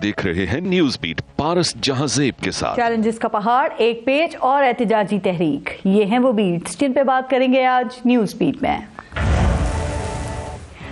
देख रहे हैं न्यूज बीट पारस जहांजेब के साथ। चैलेंजेस का पहाड़, एक पेज और एहतिजाजी तहरीक, ये हैं वो बीट्स जिन पे बात करेंगे आज न्यूज बीट में।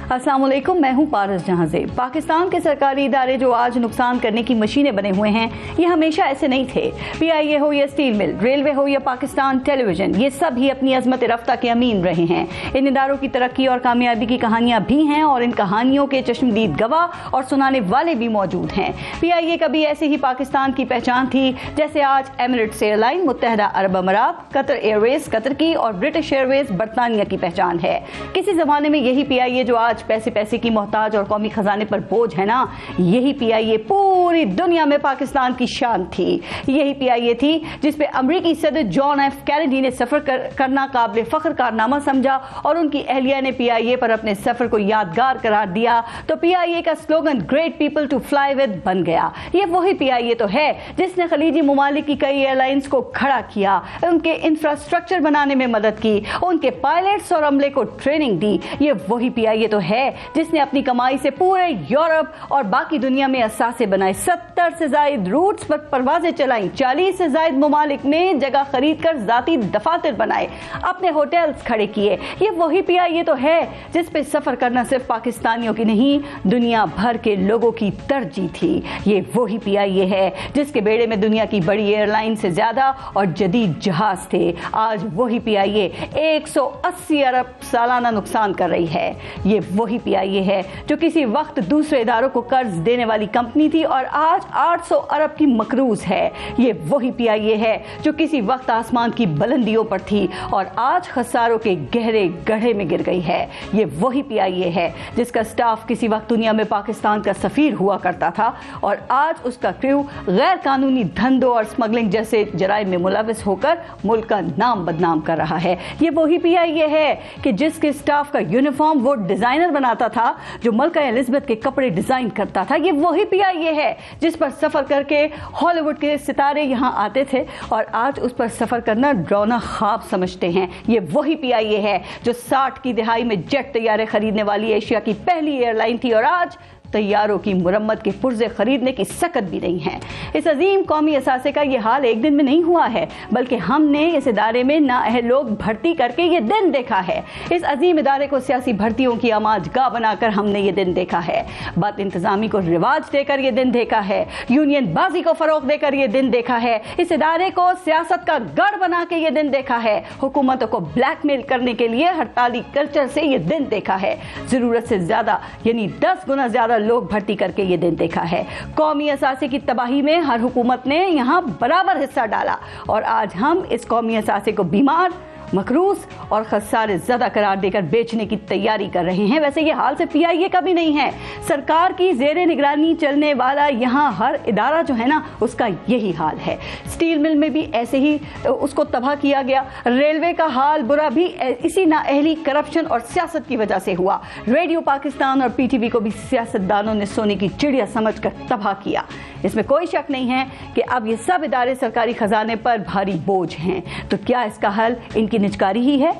अस्सलाम वालेकुम, मैं हूं पारस जहांजेब। पाकिस्तान के सरकारी इदारे जो आज नुकसान करने की मशीनें बने हुए हैं, ये हमेशा ऐसे नहीं थे। PIA हो या स्टील मिल, रेलवे हो या पाकिस्तान टेलीविजन, ये सब ही अपनी अजमत रफ्ता के अमीन रहे हैं। इन इदारों की तरक्की और कामयाबी की कहानियां भी हैं और इन कहानियों के चश्मदीद गवाह और सुनाने वाले भी मौजूद हैं। PIA कभी ऐसे ही पाकिस्तान की पहचान थी जैसे आज एमिरेट्स एयरलाइन मुत्तहदा अरब अमारात, कतर एयरवेज कतर की और ब्रिटिश एयरवेज बरतानिया की पहचान है। किसी जमाने में यही PIA जो आज पैसे की मोहताज और कौमी खजाने पर बोझ है ना, यही PIA पूरी दुनिया में पाकिस्तान की शान थी। यही PIA थी जिसपे अमरीकी सदर जॉन F कैनेडी ने सफर करना काबिल फख्र कारनामा समझा और उनकी अहलिया ने PIA पर अपने सफर को यादगार करार दिया। तो PIA का slogan great people to fly with बन गया। ये वही PIA तो है जिसने खलीजी मुमालिक की कई एयरलाइंस को खड़ा किया, उनके इंफ्रास्ट्रक्चर बनाने में मदद की, उनके पायलट्स और अमले को ट्रेनिंग दी। ये वही PIA तो है जिसने अपनी कमाई से पूरे यूरोप और बाकी दुनिया में असासे बनाए, 70 से ज्यादा रूट्स पर परवाजें चलाई, 40 से ज्यादा मुमालिक में जगह खरीद कर जाती दफातर बनाए, अपने होटल्स खड़े किए। ये वही PIA तो है जिस पे सफर करना सिर्फ पाकिस्तानियों की नहीं, दुनिया भर के लोगों की तरजीह थी। ये वही PIA है जिसके बेड़े में दुनिया की बड़ी एयरलाइन से ज्यादा और जदीद जहाज थे। आज वही PIA 180 अरब सालाना नुकसान कर रही है। ये वही PIA है जो किसी वक्त दूसरे इदारों को कर्ज देने वाली कंपनी थी और आज 800 अरब की मकरूज है। ये वही PIA है जो किसी वक्त आसमान की बुलंदियों पर थी और आज खसारों के गहरे गड्ढे में गिर गई है। ये वही PIA है जिसका स्टाफ किसी वक्त दुनिया में पाकिस्तान का सफीर हुआ करता था और आज उसका क्रू गैर कानूनी धंधों और स्मगलिंग जैसे जराइम में मुलविस होकर मुल्क का नाम बदनाम कर रहा है। ये वही PIA है कि जिसके स्टाफ का यूनिफॉर्म वो डिजाइनर बनाता था जो मलका एलिजाबेथ के कपड़े डिजाइन करता था। ये वही PIA है जिस पर सफर करके हॉलीवुड के सितारे यहां आते थे और आज उस पर सफर करना डरावना ख्वाब समझते हैं। ये वही PIA है जो 60 की दिहाई में जेट तैयारे खरीदने वाली एशिया की पहली एयरलाइन थी और आज तैयारों की मुरम्मत के पुर्जे खरीदने की सकत भी नहीं है। इस अजीम कौमी असासे का ये हाल एक दिन में नहीं हुआ है, बल्कि हमने इस इदारे में नाअहल लोग भर्ती करके ये दिन देखा है। इस अजीम इदारे को सियासी भर्तियों की आमाजगाह बनाकर हमने ये दिन देखा है। बद इंतजामी को रिवाज देकर ये दिन देखा है, यूनियन बाजी को फरोग देकर ये दिन देखा है, इस इदारे को सियासत का गढ़ बना के ये दिन देखा है, हुकूमतों को ब्लैकमेल करने के लिए हड़ताली कल्चर से ये दिन देखा है, जरूरत से ज्यादा यानी 10 गुना ज्यादा लोग भर्ती करके ये दिन देखा है। कौमी असासे की तबाही में हर हुकूमत ने यहां बराबर हिस्सा डाला और आज हम इस कौमी असासे को बीमार, मकरूस और खसारे ज़्यादा करार देकर बेचने की तैयारी कर रहे हैं। वैसे ये हाल से PIA का भी नहीं है। सरकार की जेरे निगरानी चलने वाला यहाँ हर इदारा जो है ना, उसका यही हाल है। स्टील मिल में भी ऐसे ही उसको तबाह किया गया। रेलवे का हाल बुरा भी इसी नाअहली, करप्शन और सियासत की वजह से हुआ। रेडियो पाकिस्तान और PTV को भी सियासतदानों ने सोने की चिड़िया समझकर तबाह किया। इसमें कोई शक नहीं है कि अब ये सब इदारे सरकारी खजाने पर भारी बोझ हैं। तो क्या इसका हल इनकी निजकारी ही है?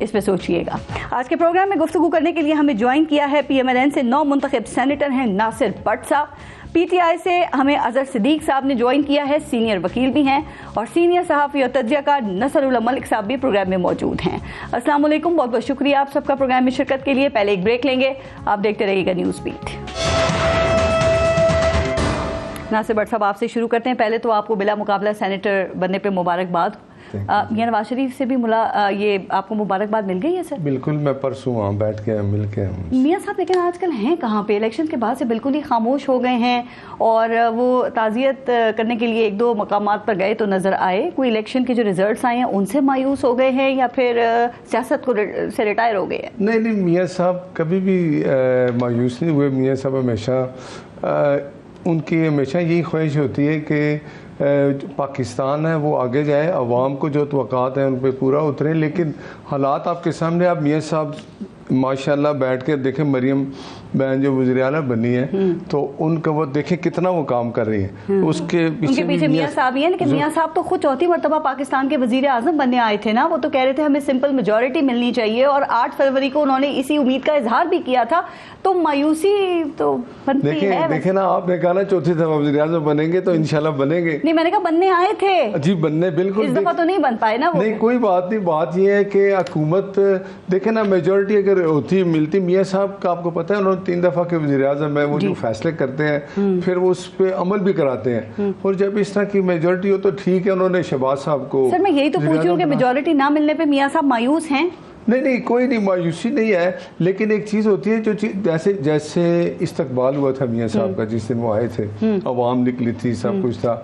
इस पे सोचिएगा। आज के प्रोग्राम में गुफ्तगू करने के लिए हमें ज्वाइन किया है PMLN से 9 मुंतखब सेनेटर हैं नासिर भट्ट साहब। PTI से हमें अजहर सिद्दीक साहब ने ज्वाइन किया है, सीनियर वकील भी हैं, और सीनियर सहाफ़ी और तजज़ियाकार नसरुल्लाह मलिक साहब भी प्रोग्राम में मौजूद हैं। अस्सलाम वालेकुम, बहुत बहुत शुक्रिया आप सबका प्रोग्राम में शिरकत के लिए। पहले एक ब्रेक लेंगे, आप देखते रहिएगा न्यूज़ बीट। नासिर भट्ट साहब, आपसे शुरू करते हैं। पहले तो आपको बिला मुकाबला सेनेटर बनने पे मुबारकबाद। मियां नवाज शरीफ से भी ये आपको मुबारकबाद मिल गई है सर? बिल्कुल, मैं परसों वहाँ बैठ के मिल के मियां साहब, लेकिन आजकल हैं कहाँ पे? इलेक्शन के बाद से बिल्कुल ही खामोश हो गए हैं और वो ताज़ियत करने के लिए 1-2 मकामात पर गए तो नज़र आए। कोई इलेक्शन के जो रिजल्ट्स आए हैं उनसे मायूस हो गए हैं या फिर सियासत से रिटायर हो गए हैं? नहीं, मियाँ साहब कभी भी मायूस नहीं हुए। मियाँ साहब हमेशा उनकी हमेशा यही ख्वाहिश होती है कि पाकिस्तान है वो आगे जाए, अवाम को जो तवक्कात हैं उन पर पूरा उतरे। लेकिन हालात आपके सामने, आप मियाँ साहब माशाल्लाह बैठ के देखें, मरियम बहन जो वज़ीर-ए-आला बनी है तो उनका वो देखें कितना वो काम कर रही है। उसके पीछे मियाँ साहब ही है, लेकिन मियाँ साहब तो खुद चौथी मरतबा पाकिस्तान के वज़ीर आज़म बनने आए थे ना। वो तो कह रहे थे हमें सिंपल मेजॉरिटी मिलनी चाहिए, और 8 फरवरी को उन्होंने इसी उम्मीद का इजहार भी किया था। तो मायूसी तो बनती है। देखें ना, आपने कहा ना चौथी दफा वज़ीर आज़म बनेंगे तो इंशाल्लाह बनेंगे। नहीं, मैंने कहा बनने आए थे जी, बनने बिल्कुल, इस दफा तो नहीं बन पाए ना वो। नहीं कोई बात नहीं, बात यह है कि हुकूमत देखें ना, मेजॉरिटी अगर होती मिलती, मियाँ साहब का आपको पता है उन्होंने 3 दफा के वज़ीर आज़म है, वो जो फैसले करते हैं फिर वो उस पर अमल भी कराते हैं। और जब इस तरह की मेजॉरिटी हो तो ठीक है, उन्होंने शहबाज साहब को। सर मैं यही तो पूछ रही हूँ कि मेजॉरिटी ना मिलने पे मियाँ साहब मायूस हैं? नहीं, कोई नहीं, मायूसी नहीं है। लेकिन एक चीज़ होती है जो चीज़ जैसे इस्तकबाल हुआ था मियाँ साहब का जिस दिन वो आए थे, अवाम निकली थी, सब कुछ था।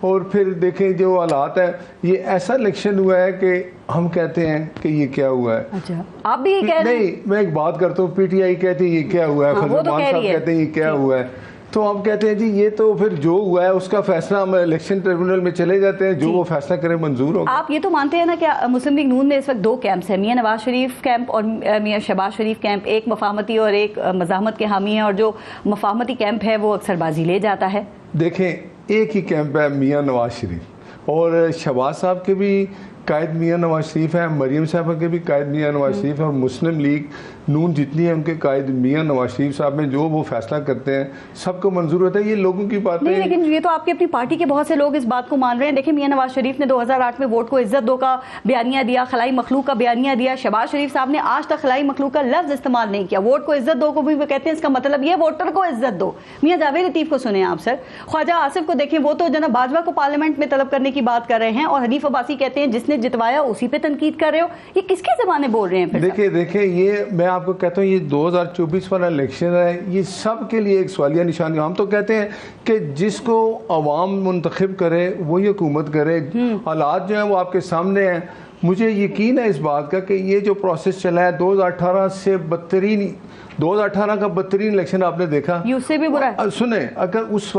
और फिर देखें जो हालात है, ये ऐसा इलेक्शन हुआ है कि हम कहते हैं कि ये क्या हुआ है। अच्छा, आप भी ये कह रहे हैं? नहीं, मैं एक बात करता हूँ, पीटीआई कहती है ये क्या हुआ है, फजल मान साहब कहते हैं ये क्या हुआ है। तो हम कहते हैं जी ये तो फिर जो हुआ है उसका फैसला हम इलेक्शन ट्रिब्यूनल में चले जाते हैं, जो वो फैसला करे मंजूर होगा। आप ये तो मानते हैं ना कि मुस्लिम लीग नून में इस वक्त 2 कैंप्स हैं, मियाँ नवाज शरीफ कैंप और मियाँ शहबाज शरीफ कैंप। एक मफाहमती और एक मज़ाहमत के हामी है, और जो मफाहमती कैंप है वो अक्सर बाजी ले जाता है। देखें, एक ही कैंप है मियाँ नवाज शरीफ, और शहबाज साहब के भी कायद मियाँ नवाज शरीफ है, मरियम साहब के भी कायद मियाँ नवाज शरीफ है, और मुस्लिम लीग नून जितनी है उनके कायद मियाँ नवाज शरीफ साहब में जो वो फैसला करते हैं सबको मंजूर होता है। ये लोगों की बात नहीं, लेकिन ये तो आपकी अपनी पार्टी के बहुत से लोग इस बात को मान रहे हैं। देखिए, मियाँ नवाज शरीफ ने 2008 में वोट को इज्जत दो का बयानिया दिया, खलाई मखलूक का बयानिया दिया। शहबाज शरीफ साहब ने आज तक खलाई मखलूक का लफ्ज इस्तेमाल नहीं किया। वोट को इज्जत दो को भी वो कहते हैं, इसका मतलब ये वोटर को इज्जत दो। मियाँ जावेद लतीफ को सुने आप सर, ख्वाजा आसिफ को देखें, वो तो जनाब बाजवा को पार्लियामेंट में तलब करने की बात कर रहे हैं, और हनीफ अब्बासी कहते हैं जिसने जितवाया उसी पे तनकीद कर रहे हो। ये किसके जमाने बोल रहे हैं? देखिए ये मैं आपको कहता हूँ, ये 2024 वाला इलेक्शन है, ये सब के लिए एक सवालिया निशान। हम तो कहते हैं कि जिसको अवाम मुंतखब करे वही हुकूमत करे। हालात जो है वो आपके सामने हैं। मुझे यकीन है इस बात का कि ये जो प्रोसेस चला है 2018 से बदतरीन, 2018 का बदतरीन इलेक्शन आपने देखा, उससे भी बुरा है। सुने, अगर उस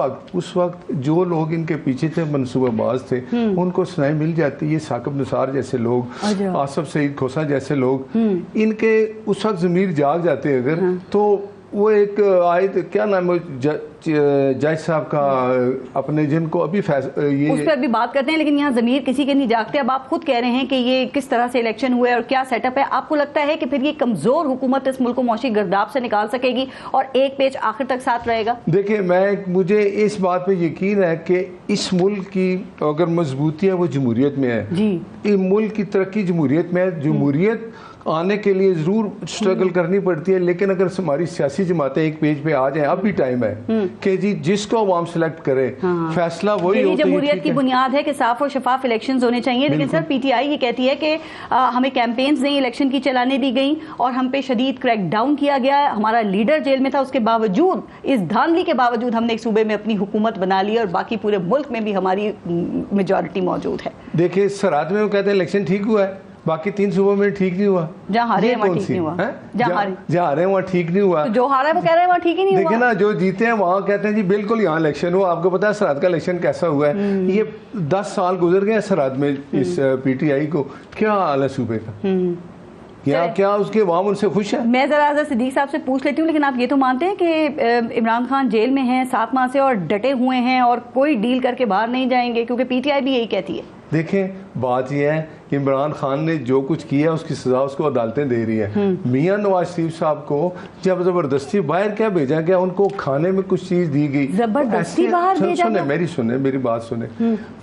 वक्त जो लोग इनके पीछे थे, मनसूबाबाज थे, उनको सुनाई मिल जाती, ये साकिब निसार जैसे लोग, आसफ सईद खोसा जैसे लोग, इनके उस वक्त ज़मीर जाग जाते अगर, तो वो एक आयत क्या नाम है जज साहब का अपने जिनको अभी ये उस पर अभी बात करते हैं, लेकिन यहाँ ज़मीर किसी के नहीं जागते। अब आप खुद कह रहे हैं कि ये किस तरह से इलेक्शन हुए और क्या सेटअप है। आपको लगता है कि फिर ये कमज़ोर हुकूमत इस मुल्क को मौशी गर्दाब से निकाल सकेगी और एक पेच आखिर तक साथ रहेगा? देखिए, मुझे इस बात पे यकीन है कि इस मुल्क की अगर मजबूती है वो जमहूरियत में है जी। इस मुल्क की तरक्की जमहूरियत में है। जमहूरियत आने के लिए जरूर स्ट्रगल करनी पड़ती है, लेकिन अगर हमारी सियासी जमातें एक पेज पे आ जाएं, अब भी टाइम है कि जी जिसको अवाम सेलेक्ट करे, फैसला वही हो। जमहूरियत की बुनियाद है कि साफ और शफाफ इलेक्शंस होने चाहिए। लेकिन सर, पीटीआई ये कहती है कि हमें कैंपेन्स नहीं इलेक्शन की चलाने दी गई और हम पे शदीद क्रैकडाउन किया गया है। हमारा लीडर जेल में था, उसके बावजूद, इस धांधली के बावजूद हमने एक सूबे में अपनी हुकूमत बना ली और बाकी पूरे मुल्क में भी हमारी मेजॉरिटी मौजूद है। देखिए, सरात में वो कहते हैं इलेक्शन ठीक हुआ है, बाकी 3 सूबों में ठीक नहीं हुआ। जहाँ हारे वहाँ ठीक नहीं हुआ, जहाँ हारे वहाँ ठीक नहीं हुआ, तो जो हारा है वो कह रहे हैं वहाँ ठीक ही नहीं हुआ। देखिए ना, जो जीते हैं वहाँ कहते हैं जी बिल्कुल यहाँ इलेक्शन हुआ। आपको पता है सराद का इलेक्शन कैसा हुआ है? ये 10 साल गुजर गए सराद में इस पीटीआई को, क्या हाल है सूबे का? क्या उसके अवाम उनसे खुश है? मैं जरा सिद्दीक साहब से पूछ लेती हूँ, लेकिन आप ये तो मानते हैं कि इमरान खान जेल में हैं 7 माह से और डटे हुए हैं और कोई डील करके बाहर नहीं जाएंगे? क्योंकि पीटीआई भी यही कहती है। देखें, बात यह है कि इमरान खान ने जो कुछ किया उसकी सजा उसको अदालतें दे रही है। मियाँ नवाज शरीफ साहब को जब जबरदस्ती बाहर क्या भेजा गया, उनको खाने में कुछ चीज दी गई, जबरदस्ती बाहर भेजा गया? मेरी बात सुने,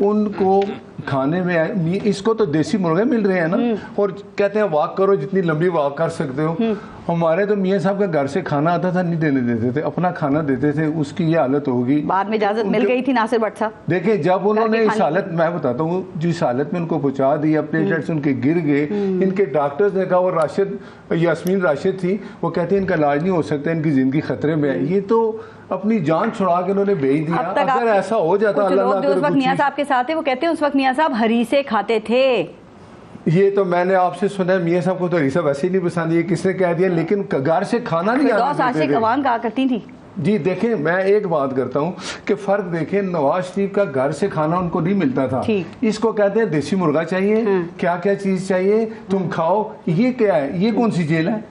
उनको खाने में, इसको तो देसी मुर्गे मिल रहे हैं ना, और कहते हैं वॉक करो जितनी लंबी वॉक कर सकते हो। हमारे तो मियाँ साहब का घर से खाना आता था, नहीं देने देते थे, अपना खाना देते थे। उसकी ये हालत होगी। बाद में इजाजत मिल गई थी नासिर भट्ट साहब। देखिए, जब उन्होंने इस हालत, मैं बताता हूँ जिस हालत में उनको पहुंचा दिया, प्लेटलेट्स उनके गिर गए, इनके डॉक्टर्स ने कहा, और यास्मीन राशिद थी, वो कहते हैं इनका इलाज नहीं हो सकता, इनकी जिंदगी खतरे में है। ये तो अपनी जान छुड़ा के उन्होंने भेज दिया। अगर ऐसा हो जाता, अल्लाह ना करे, उस वक्त मियाँ साहब के साथ है, वो कहते हैं उस वक्त मियाँ साहब हरीसे खाते थे। ये तो मैंने आपसे सुना है, मियाँ साहब को तो हरीसा वैसे ही नहीं पसंद, ये किसने कह दिया? लेकिन घर से खाना नहीं आता। कहा करती थी जी देखें, मैं एक बात करता हूँ कि फ़र्क देखें, नवाज शरीफ का घर से खाना उनको नहीं मिलता था, इसको कहते हैं देसी मुर्गा चाहिए, क्या क्या चीज़ चाहिए तुम खाओ, ये क्या है, ये कौन सी जेल है?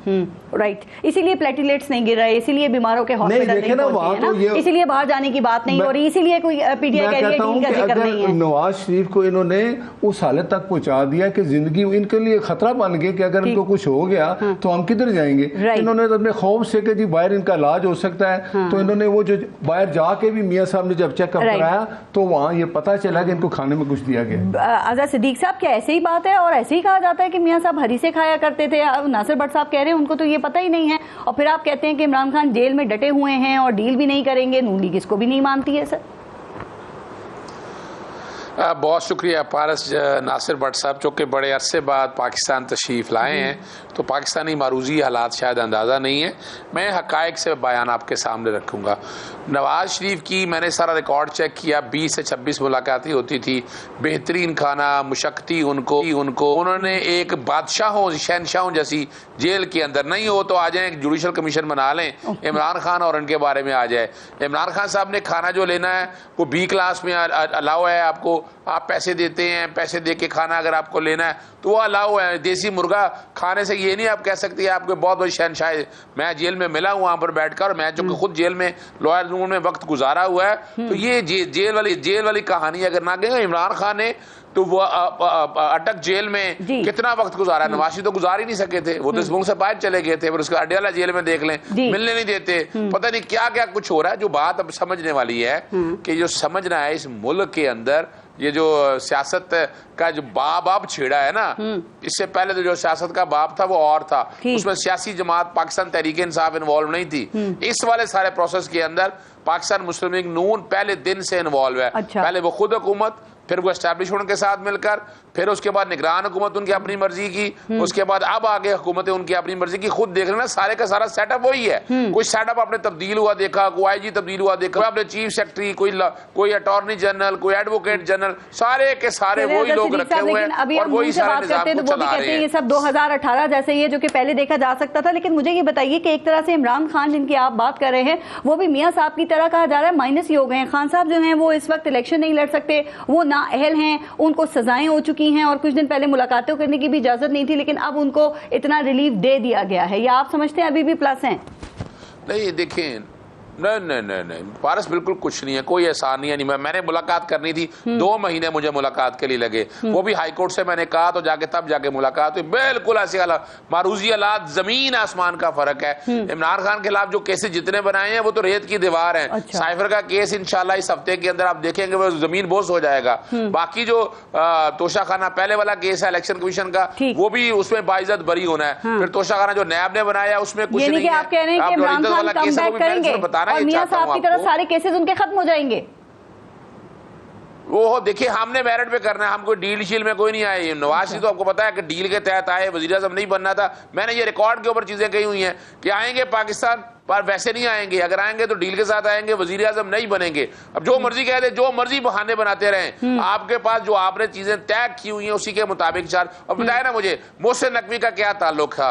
राइट, इसीलिए प्लेटलेट्स नहीं गिर रहे, इसीलिए बीमारों के हॉस्पिटल नहीं पहुंचे हैं ना, इसीलिए बाहर जाने की बात नहीं हो रही, इसीलिए कोई पीटीआई कह रही है डील का जिक्र नहीं है। नवाज शरीफ को इन्होंने उस हालत तक पहुंचा दिया कि जिंदगी इनके लिए खतरा बन गया कि अगर इनको कुछ हो गया तो हम किधर जाएंगे। इन्होंने अपने खौफ से कि जी बाहर इनका इलाज हो सकता है, तो इन्होंने वो जो बाहर जाके भी मियाँ साहब ने जब चेकअप कराया तो वहाँ ये पता चला कि इनको खाने में कुछ दिया गया। आजाद सिद्दीक साहब, क्या ऐसे ही बात है और ऐसे ही कहा जाता है कि मियाँ साहब हरी से खाया करते थे? नासिर भट्ट साहब कह रहे हैं उनको तो ये पता ही नहीं है, और फिर आप कहते हैं कि इमरान खान जेल में डटे हुए हैं और डील भी नहीं करेंगे। नून लीग इसको भी नहीं मानती है सर। बहुत शुक्रिया पारस नासिर भट्ट साहब, जो कि बड़े अरसे बाद पाकिस्तान तशरीफ़ लाए हैं, तो पाकिस्तानी मारूजी हालात शायद अंदाज़ा नहीं है। मैं हक़ाइक़ से बयान आपके सामने रखूँगा। नवाज़ शरीफ की मैंने सारा रिकॉर्ड चेक किया, 20 से 26 मुलाकातें होती थी, बेहतरीन खाना, मुशक्क़ती उनको उन्होंने एक बादशाहों शहनशाहों जैसी जेल के अंदर, नहीं हो तो आ जाएँ एक जुडिशल कमीशन बना लें, इमरान खान और उनके बारे में आ जाए। इमरान खान साहब ने खाना जो लेना है वो B क्लास में अलाउ है, आपको आप पैसे देते हैं, पैसे दे के खाना अगर आपको लेना है तो वो अलाउ है। देसी मुर्गा खाने से ये नहीं आप कह सकते आपको बहुत बड़ी शहनशाह। मैं जेल में मिला हूँ वहाँ पर बैठकर, मैं जो खुद जेल में लॉयर रूम में वक्त गुजारा हुआ है, तो ये जेल वाली कहानी अगर ना कहें इमरान खान ने तो वो अटक जेल में कितना वक्त गुजारा। नवाज शरीफ तो गुजार ही नहीं सके थे, वो तो इस मुल्क से बाहर चले गए थे, फिर उसके अड्याला जेल में देख लें, मिलने नहीं देते, पता नहीं क्या क्या कुछ हो रहा है। जो बात अब समझने वाली है कि जो समझना है इस मुल्क के अंदर ये जो सियासत का जो बाब छेड़ा है ना, इससे पहले तो जो सियासत का बाब था वो और था, उसमें सियासी जमात पाकिस्तान तहरीक इंसाफ इन्वॉल्व नहीं थी। इस वाले सारे प्रोसेस के अंदर पाकिस्तान मुस्लिम लीग नून पहले दिन से इन्वॉल्व है। पहले वो खुद हुकूमत, फिर वो एस्टैब्लिशमेंट के साथ मिलकर, फिर उसके बाद निगरान हुकूमत उनकी अपनी मर्जी की, उसके बाद अब आगे हुकूमतें उनकी अपनी मर्जी की। खुद देख लेना सारे का सारा सेटअप वही है। कोई सेटअप आपने तब्दील हुआ देखा, कोई आईजी तब्दील हुआ देखा, आपने चीफ सेक्रेटरी, कोई अटॉर्नी जनरल, कोई एडवोकेट जनरल, सारे के सारे वही लोग रखे हुए हैं और वही सारे निजाम को चला रहे हैं। ये सब 2018 जैसे ये जो कि पहले देखा जा सकता था। लेकिन मुझे ये बताइए कि एक तरह से इमरान खान जिनकी आप बात कर रहे हैं वो भी मियाँ साहब की तरह कहा जा रहा है माइनस ही हो गए हैं। खान साहब जो हैं वो इस वक्त इलेक्शन नहीं लड़ सकते, वो नाअहल हैं, उनको सजाएं हो चुकी हैं और कुछ दिन पहले मुलाकातें करने की भी इजाजत नहीं थी, लेकिन अब उनको इतना रिलीफ दे दिया गया है। या आप समझते हैं अभी भी प्लस हैं? नहीं देखें, नहीं पारस, बिल्कुल कुछ नहीं है, कोई एहसान नहीं है। मैंने मुलाकात करनी थी, 2 महीने मुझे मुलाकात के लिए लगे, वो भी हाई कोर्ट से मैंने कहा तो तब जाके मुलाकात हुई। बिल्कुल ऐसे मारूजी हालात, जमीन आसमान का फर्क है। इमरान खान के खिलाफ जो केसेस जितने बनाए हैं वो तो रेत की दीवार है। अच्छा। साइफर का केस इंशाल्लाह इस हफ्ते के अंदर आप देखेंगे वो जमीन बोझ हो जाएगा। बाकी जो तोशाखाना पहले वाला केस है इलेक्शन कमीशन का, वो भी उसमें बाइज्जत बरी होना है। फिर तोशाखाना जो नैब ने बनाया उसमें कुछ नहीं है। आप कह रहे हैं कि इमरान खान कम बैक करेंगे और मियां साहब की तरह सारे केसेस उनके खत्म हो जाएंगे? वो देखिए, हमने मेरिट पे करना है, हम कोई डील शील में कोई नहीं आए। नवाज शरीफ तो आपको पता है कि डील के तहत आए, वजीर आज़म नहीं बनना था। मैंने ये रिकॉर्ड के ऊपर चीजें कही हुई हैं कि आएंगे पाकिस्तान पर वैसे नहीं आएंगे, अगर आएंगे तो डील के साथ आएंगे, वजीर आज़म नहीं बनेंगे। अब जो मर्जी कहते, जो मर्जी बहाने बनाते रहें, आपके पास जो आपने चीजें तय की हुई हैं उसी के मुताबिक चार। और बताया ना मुझे मोहसिन नकवी का क्या ताल्लुक था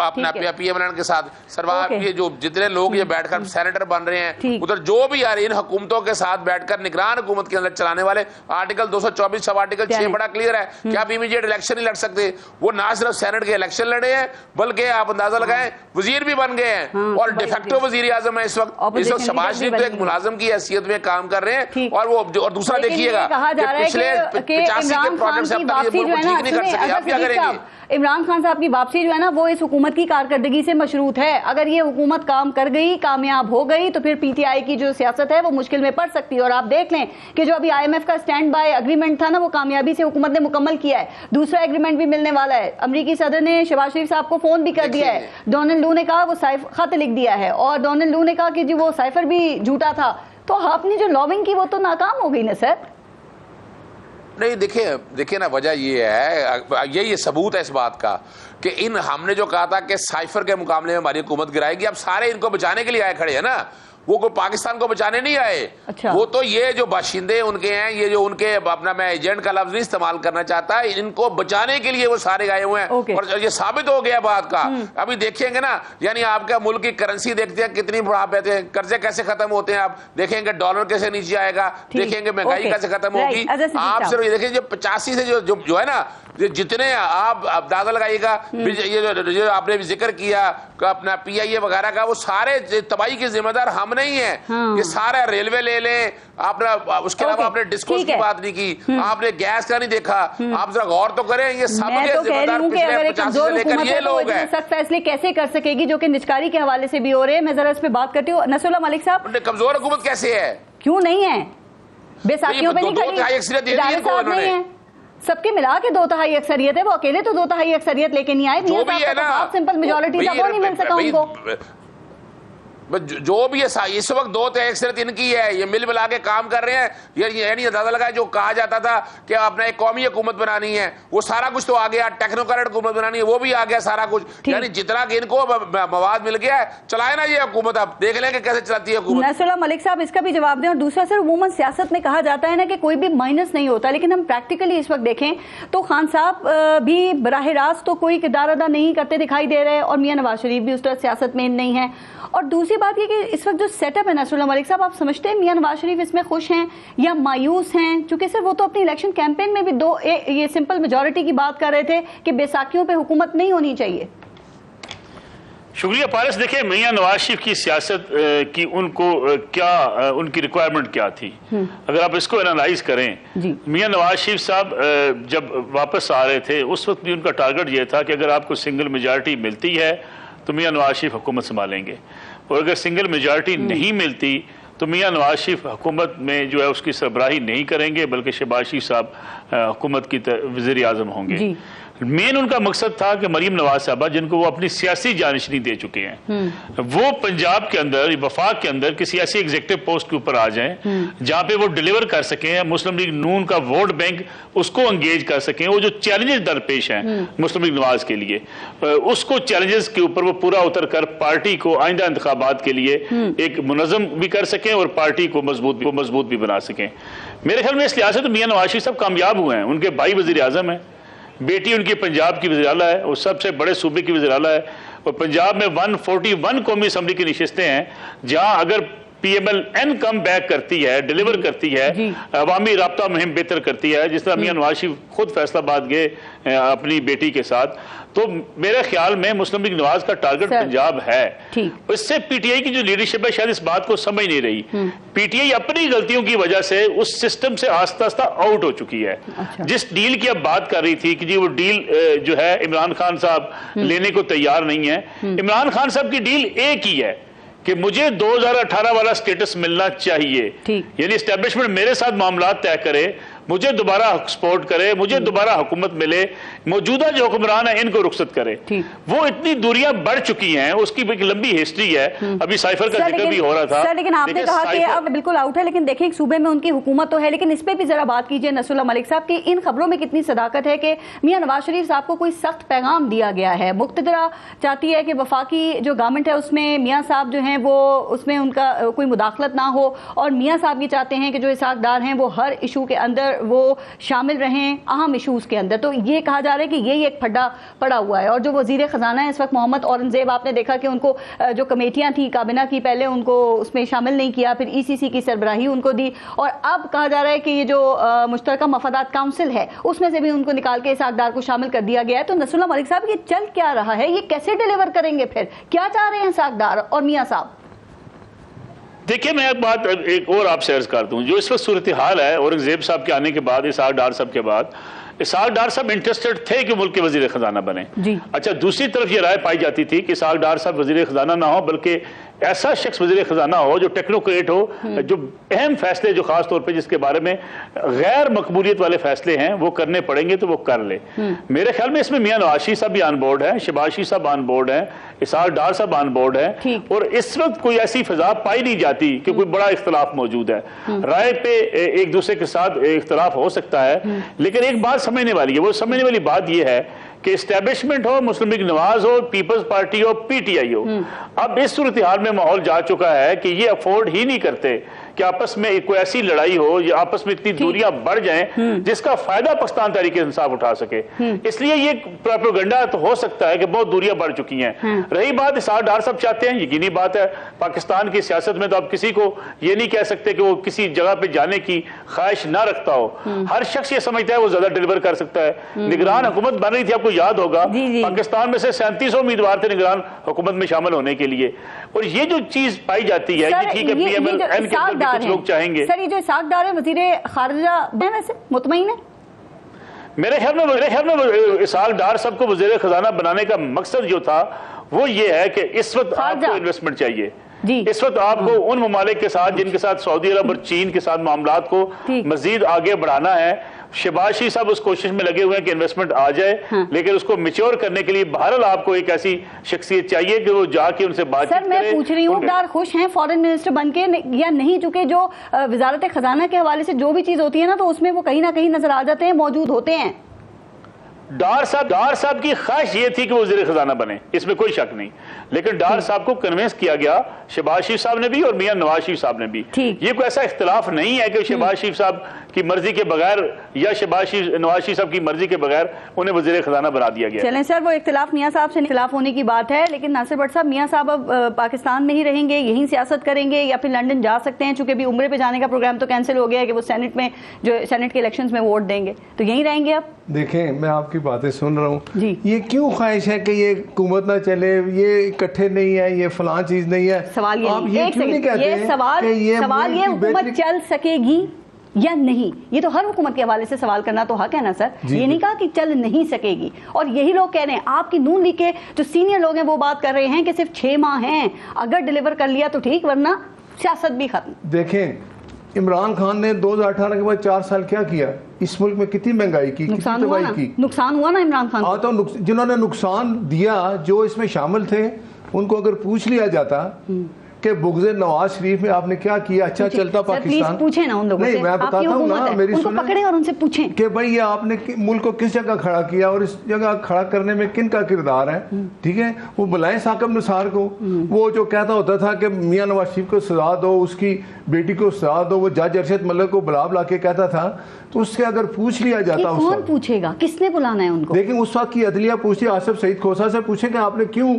अपना पीएम के साथ। सरवार ये जो जितने लोग ये बैठकर सेनेटर बन रहे हैं उधर, जो भी यार इन हुकूमतों के साथ बैठकर निगरान हुकूमत के अंदर चलाने वाले, आर्टिकल 224 सब आर्टिकल 6 बड़ा क्लियर है कि आप इमीडिएट इलेक्शन नहीं लड़ सकते। वो ना सिर्फ सेनेट के इलेक्शन लड़े हैं बल्कि आप अंदाजा लगाएं वजीर भी बन गए हैं और डिफेक्टो वजीर आजम है इस वक्त शहबाज शरीफ तो एक मुलाजिम की हैसियत में काम कर रहे हैं। और वो और दूसरा देखिएगा पिछले 85 के प्रोजेक्ट से अब तक ये मुल्क ठीक नहीं कर सके, आप क्या करेंगे? इमरान खान साहब की वापसी जो है ना वो इस हुकूमत की कारकर्दगी से मशरूत है। अगर ये हुकूमत काम कर गई, कामयाब हो गई, तो फिर पीटीआई की जो सियासत है वो मुश्किल में पड़ सकती है। और आप देख लें कि जो अभी IMF का स्टैंड बाय एग्रीमेंट था ना, वो कामयाबी से हुकूमत ने मुकम्मल किया है। दूसरा एग्रीमेंट भी मिलने वाला है। अमरीकी सदर ने शहबाज शरीफ साहब को फोन भी कर दिया है। डोनाल्ड लू ने कहा वो खत लिख दिया है और डोनाल्ड लू ने कहा कि जी वो साइफर भी झूठा था। तो आपने जो लॉबिंग की वो तो नाकाम हो गई ना सर? नहीं देखिए ना, वजह ये है, यही सबूत है इस बात का कि हमने जो कहा था कि साइफर के मुकाबले में हमारी हुकूमत गिराएगी, अब सारे इनको बचाने के लिए आए खड़े हैं ना। वो कोई पाकिस्तान को बचाने नहीं आए। अच्छा। वो तो ये जो बाशिंदे उनके हैं, ये जो उनके, अपना मैं एजेंट का लफ्ज नहीं इस्तेमाल करना चाहता, इनको बचाने के लिए वो सारे आए हुए हैं। और ये साबित हो गया बात का। अभी देखेंगे ना, यानी आपका मुल्क की करेंसी देखते हैं कितनी बढ़ा पाते हैं, कर्जे कैसे खत्म होते हैं, आप देखेंगे डॉलर कैसे नीचे आएगा, देखेंगे महंगाई कैसे खत्म होगी। आप सिर्फ देखिए जो 85 से जो है ना, जितने आप अंदाजा लगाइएगा, ये जो आपने जिक्र किया अपना PIA वगैरह का, वो सारे तबाही के जिम्मेदार हम नहीं है। ये सारा रेलवे ले लें आपने, उसके अलावा आपने डिस्कोर्स की बात नहीं की, आपने गैस का नहीं देखा, आप जरा गौर तो करें, ये सब के जिम्मेदार पिछले 50 से लेकर ये लोग हैं। सख्त फैसले कैसे कर सकेगी जो कि निजकारी के हवाले से भी हो रहे हैं। मैं जरा इस पे बात करती हूँ। नसरुल्लाह मलिक साहब, कमजोर हुकूमत कैसे है? क्यों नहीं है? बेसाखियों पे नहीं खड़ी, सबके मिला के 2/3 अक्सरियत है, वो अकेले तो 2/3 अक्सरियत लेके नहीं आए। जो भी है ना, सिंपल मेजॉरिटी था, वो नहीं मिल सका उनको। जो भी है इस वक्त 2/3 अक्सरियत इनकी है, ये मिल मिला के काम कर रहे हैं। ये नहीं अंदाजा लगा, जो कहा जाता था कि अपना एक कौमी हुकूमत बनानी है, वो सारा कुछ तो आ गया। टेक्नोक्रेट हुकूमत बनानी है, वो भी आ गया सारा कुछ। यानी जितना कि इनको मवाद मिल गया है, चलाए ना ये हुकूमत। आप देख लेंगे कैसे चलाती है हुकूमत। नसरुल्लाह मलिक साहब, इसका भी जवाब दें। और दूसरा सर, वुमन सियासत में कहा जाता है ना कि कोई भी माइनस नहीं होता, लेकिन हम प्रैक्टिकली इस वक्त देखें तो खान साहब भी बराह रास्त तो कोई किरदार अदा नहीं करते दिखाई दे रहे हैं, और मियां नवाज शरीफ भी उस तरह सियासत में नहीं है। और दूसरी बात ये कि इस वक्त जो सेटअप है नसरुल्लाह मलिक साहब, आप समझते हैं मियां नवाज शरीफ इसमें खुश हैं या मायूस हैं? चूंकि सर वो तो अपनी इलेक्शन कैंपेन में भी ये सिंपल मेजॉरिटी की बात कर रहे थे कि बेसाखियों पे हुकूमत नहीं होनी चाहिए। शुक्रिया पारस। देखिए, मियां नवाज शरीफ की सियासत की उनको क्या उनकी रिक्वायरमेंट क्या थी, अगर आप इसको एनालाइज करें। मियां नवाज शरीफ साहब जब वापस आ रहे थे उस वक्त भी उनका टारगेट ये था कि अगर आपको सिंगल मेजॉरिटी मिलती है तो मियां नवाज शरीफ हुकूमत संभालेंगे, और अगर सिंगल मेजॉरिटी नहीं मिलती तो मियां नवाज शरीफ हुकूमत में जो है उसकी सरबराही नहीं करेंगे, बल्कि शहबाज शरीफ साहब हुकूमत की वज़ीर आज़म होंगे। मेन उनका मकसद था कि मरीम नवाज साहबा, जिनको वो अपनी सियासी जानशनी दे चुके हैं, वो पंजाब के अंदर, वफाक के अंदर किसी ऐसी एग्जीक्यूटिव पोस्ट के ऊपर आ जाएं जहां पे वो डिलीवर कर सकें, मुस्लिम लीग नून का वोट बैंक उसको एंगेज कर सकें। वो जो चैलेंजेस दरपेश हैं मुस्लिम लीग नवाज के लिए, उसको चैलेंजेस के ऊपर वो पूरा उतर कर पार्टी को आइंदा इंतखाबात के लिए एक मुनज़्ज़म भी कर सकें और पार्टी को मजबूत भी बना सकें। मेरे ख्याल में इस लिहाज से तो मियां नवाज शरीफ साहब कामयाब हुए हैं। उनके भाई वज़ीर आज़म है, बेटी उनकी पंजाब की वज़ीर आला है, और सबसे बड़े सूबे की वज़ीर आला है। और पंजाब में 141 कौमी असम्बली की नशिस्तें हैं, जहां अगर PMLN कम बैक करती है, डिलीवर करती है, अवामी राब्ता मुहिम बेहतर करती है, जिस तरह मियां नवाज शरीफ खुद फैसलाबाद गए अपनी बेटी के साथ, तो मेरे ख्याल में मुस्लिम लीग नवाज का टारगेट पंजाब है। इससे PTI की जो लीडरशिप है शायद इस बात को समझ नहीं रही। PTI अपनी गलतियों की वजह से उस सिस्टम से आस्ता आस्ता आउट हो चुकी है। जिस डील की अब बात कर रही थी कि जी वो डील जो है इमरान खान साहब लेने को तैयार नहीं है। इमरान खान साहब की डील एक ही है कि मुझे 2018 वाला स्टेटस मिलना चाहिए, यानी एस्टेब्लिशमेंट मेरे साथ मामला तय करे, मुझे दोबारा सपोर्ट करे, मुझे दोबारा हुकूमत मिले, मौजूदा जो हुक्मरान है इनको रुखसत करे। वो इतनी दूरियां बढ़ चुकी हैं, उसकी एक लंबी हिस्ट्री है। अभी साइफर का जिक्र भी हो रहा था सर, लेकिन आपने कहा कि अब बिल्कुल आउट है, लेकिन देखिए सूबे में उनकी हुकूमत तो है, लेकिन इस पे भी जरा बात कीजिए नसरुल्लाह मलिक साहब की इन खबरों में कितनी सदाकत है कि मियां नवाज शरीफ साहब को कोई सख्त पैगाम दिया गया है। मुक्तदरा चाहती है कि वफाकी जो गवर्नमेंट है उसमें मियां साहब जो हैं वो उसमें उनका कोई मुदाखलत ना हो, और मियां साहब ये चाहते हैं कि जो इसाकदार हैं वो हर इशू के अंदर वो शामिल रहें, अहम इशूज के अंदर। तो ये कहा जा रहा है कि यही एक फड्डा पड़ा हुआ है। और जो वजीर खजाना है इस वक्त मोहम्मद औरंगजेब, आपने देखा कि उनको जो कमेटियां थी काबिना की, पहले उनको उसमें शामिल नहीं किया, फिर ECC की सरबराही उनको दी, और अब कहा जा रहा है कि ये जो मुश्तरका मफादात काउंसिल है उसमें से भी उनको निकाल के इसाकदार को शामिल कर दिया गया है। तो नसरुल्लाह मलिक साहब ये चल क्या रहा है, ये कैसे डिलीवर करेंगे, फिर क्या चाह रहे हैं इसाकदार और मियां साहब? देखिए, मैं एक और आपसे अर्ज करता हूँ, जो इस वक्त सूरत हाल है औरंगजेब साहब के आने के बाद, इसहाक डार साहब के बाद, इसहाक डार साहब इंटरेस्टेड थे कि मुल्क के वजीर खजाना बने। अच्छा, दूसरी तरफ ये राय पाई जाती थी कि इसहाक डार साहब वजीर खजाना ना हो, बल्कि ऐसा शख्स वजीर खजाना हो जो टेक्नोक्रेट हो, जो अहम फैसले जो खास तौर पे जिसके बारे में गैर मकबूलियत वाले फैसले हैं वो करने पड़ेंगे तो वो कर ले। मेरे ख्याल में इसमें मियां नवाज शरीफ साहब भी ऑन बोर्ड है, शहबाज शरीफ साहब ऑन बोर्ड है, इसहाक डार साहब ऑन बोर्ड है, और इस वक्त कोई ऐसी फिजा पाई नहीं जाती कि कोई बड़ा इख्तलाफ मौजूद है। राय पे एक दूसरे के साथ इख्तलाफ हो सकता है, लेकिन एक बात समझने वाली है, वो समझने वाली बात यह है कि इस्टेब्लिशमेंट हो, मुस्लिम लीग नवाज हो, पीपल्स पार्टी हो, पीटीआई हो। अब इस सूरत हाल में माहौल जा चुका है कि ये अफोर्ड ही नहीं करते कि आपस में कोई ऐसी लड़ाई हो या आपस में इतनी दूरियां बढ़ जाएं जिसका फायदा पाकिस्तान तहरीक इंसाफ उठा सके। इसलिए ये प्रोपेगेंडा तो हो सकता है कि बहुत दूरियां बढ़ चुकी हैं। रही बात इसहाक डार साहब चाहते हैं, यकीनी बात है पाकिस्तान की सियासत में तो आप किसी को ये नहीं कह सकते कि वो किसी जगह पे जाने की ख्वाहिश ना रखता हो। हर शख्स ये समझता है वो ज्यादा डिलीवर कर सकता है। निगरान हुकूमत बन रही थी, आपको याद होगा, पाकिस्तान में से 3700 उम्मीदवार थे निगरान हुकूमत में शामिल होने के लिए। और ये जो चीज पाई जाती है कि ठीक है PMLN के कुछ लोग चाहेंगे। सर ये जो इसहाक डार है वजीर खारजा है, वैसे मुतमईन है? मेरे ख्याल में इसहाक डार साहब को वजीर खजाना बनाने का मकसद जो था वो ये है कि इस वक्त आपको इन्वेस्टमेंट चाहिए जी। इस वक्त आपको उन ममालिक के साथ जिनके साथ सऊदी अरब और चीन के साथ मामलात को मजीद आगे बढ़ाना है। शहबाज शरीफ साहब उस कोशिश में लगे हुए हैं कि इन्वेस्टमेंट आ जाए, लेकिन उसको मैच्योर करने के लिए बहरहाल आपको एक ऐसी शख्सियत चाहिए कि वो जाके उनसे बातचीत करे। सर मैं पूछ रही हूँ डार खुश हैं फॉरेन मिनिस्टर बनके या नहीं? चूंकि जो वजारत खजाना के हवाले से जो भी चीज होती है ना तो उसमें वो कहीं ना कहीं नजर आ जाते हैं, मौजूद होते हैं। डार साहब की ख्वाहिश ये थी कि वो वज़ीर खजाना बने, इसमें कोई शक नहीं, लेकिन डार साहब को कन्विंस किया गया, शहबाज शरीफ साहब ने भी और मियां नवाज शरीफ साहब ने भी। ये कोई ऐसा इख्तिलाफ नहीं है कि शहबाज शरीफ साहब की मर्जी के बगैर या नवाज शरीफ साहब की मर्जी के बगैर उन्हें वज़ीर खजाना बना दिया गया। चलें सर, वो इख्तिलाफ मियां साहब से इख्तिलाफ होने की बात है, लेकिन नासिर भट्ट साहब मियां साहब अब पाकिस्तान में ही रहेंगे, यहीं सियासत करेंगे या फिर लंदन जा सकते हैं? चूंकि अभी उम्रे पे जाने का प्रोग्राम तो कैंसिल हो गया है कि वो सेनेट में जो सेनेट के इलेक्शंस में वोट देंगे, तो यहीं रहेंगे अब? देखें, मैं आपकी बातें सुन रहा हूँ, ये क्यों ख्वाहिश है कि ये हुकूमत ना चले, ये इकट्ठे नहीं है, ये फलां चीज नहीं है। सवाल आप ये क्यों नहीं कहते हैं सवाल ये हुकूमत चल सकेगी या नहीं? ये तो हर हुकूमत के हवाले से सवाल करना तो हक है ना सर। ये नहीं कहा कि चल नहीं सकेगी, और यही लोग कह रहे हैं, आपकी नून लीग के जो सीनियर लोग हैं वो बात कर रहे हैं कि सिर्फ 6 माह हैं, अगर डिलीवर कर लिया तो ठीक, वरना सियासत भी खत्म। देखें, इमरान खान ने 2018 के बाद 4 साल क्या किया? इस मुल्क में कितनी महंगाई की, कितनी तबाही की। नुकसान हुआ ना इमरान खान। हाँ, तो जिन्होंने नुकसान दिया, जो इसमें शामिल थे, उनको अगर पूछ लिया जाता कि बुग़्ज़ नवाज शरीफ में आपने क्या किया, अच्छा चलता पाकिस्तान? पूछे ना उन लोगों से। नहीं, मैं बताता हूँ ना, मेरी सुनो, पकड़े और उनसे पूछें कि भाई ये आपने मुल्क को किस जगह खड़ा किया और इस जगह खड़ा करने में किन का किरदार है। ठीक है, वो बुलाएं साकिब निसार को, वो जो कहता होता था कि मियां नवाज शरीफ को सजा दो, उसकी बेटी को सजा दो, वो जज अरशद मलिक को बुला के कहता था, तो उससे अगर पूछ लिया जाता, कौन पूछेगा, किसने बुलाना है उनको? लेकिन उस वक्त की अदलिया पूछती, आसिफ सईद खोसा से पूछे कि आपने क्यों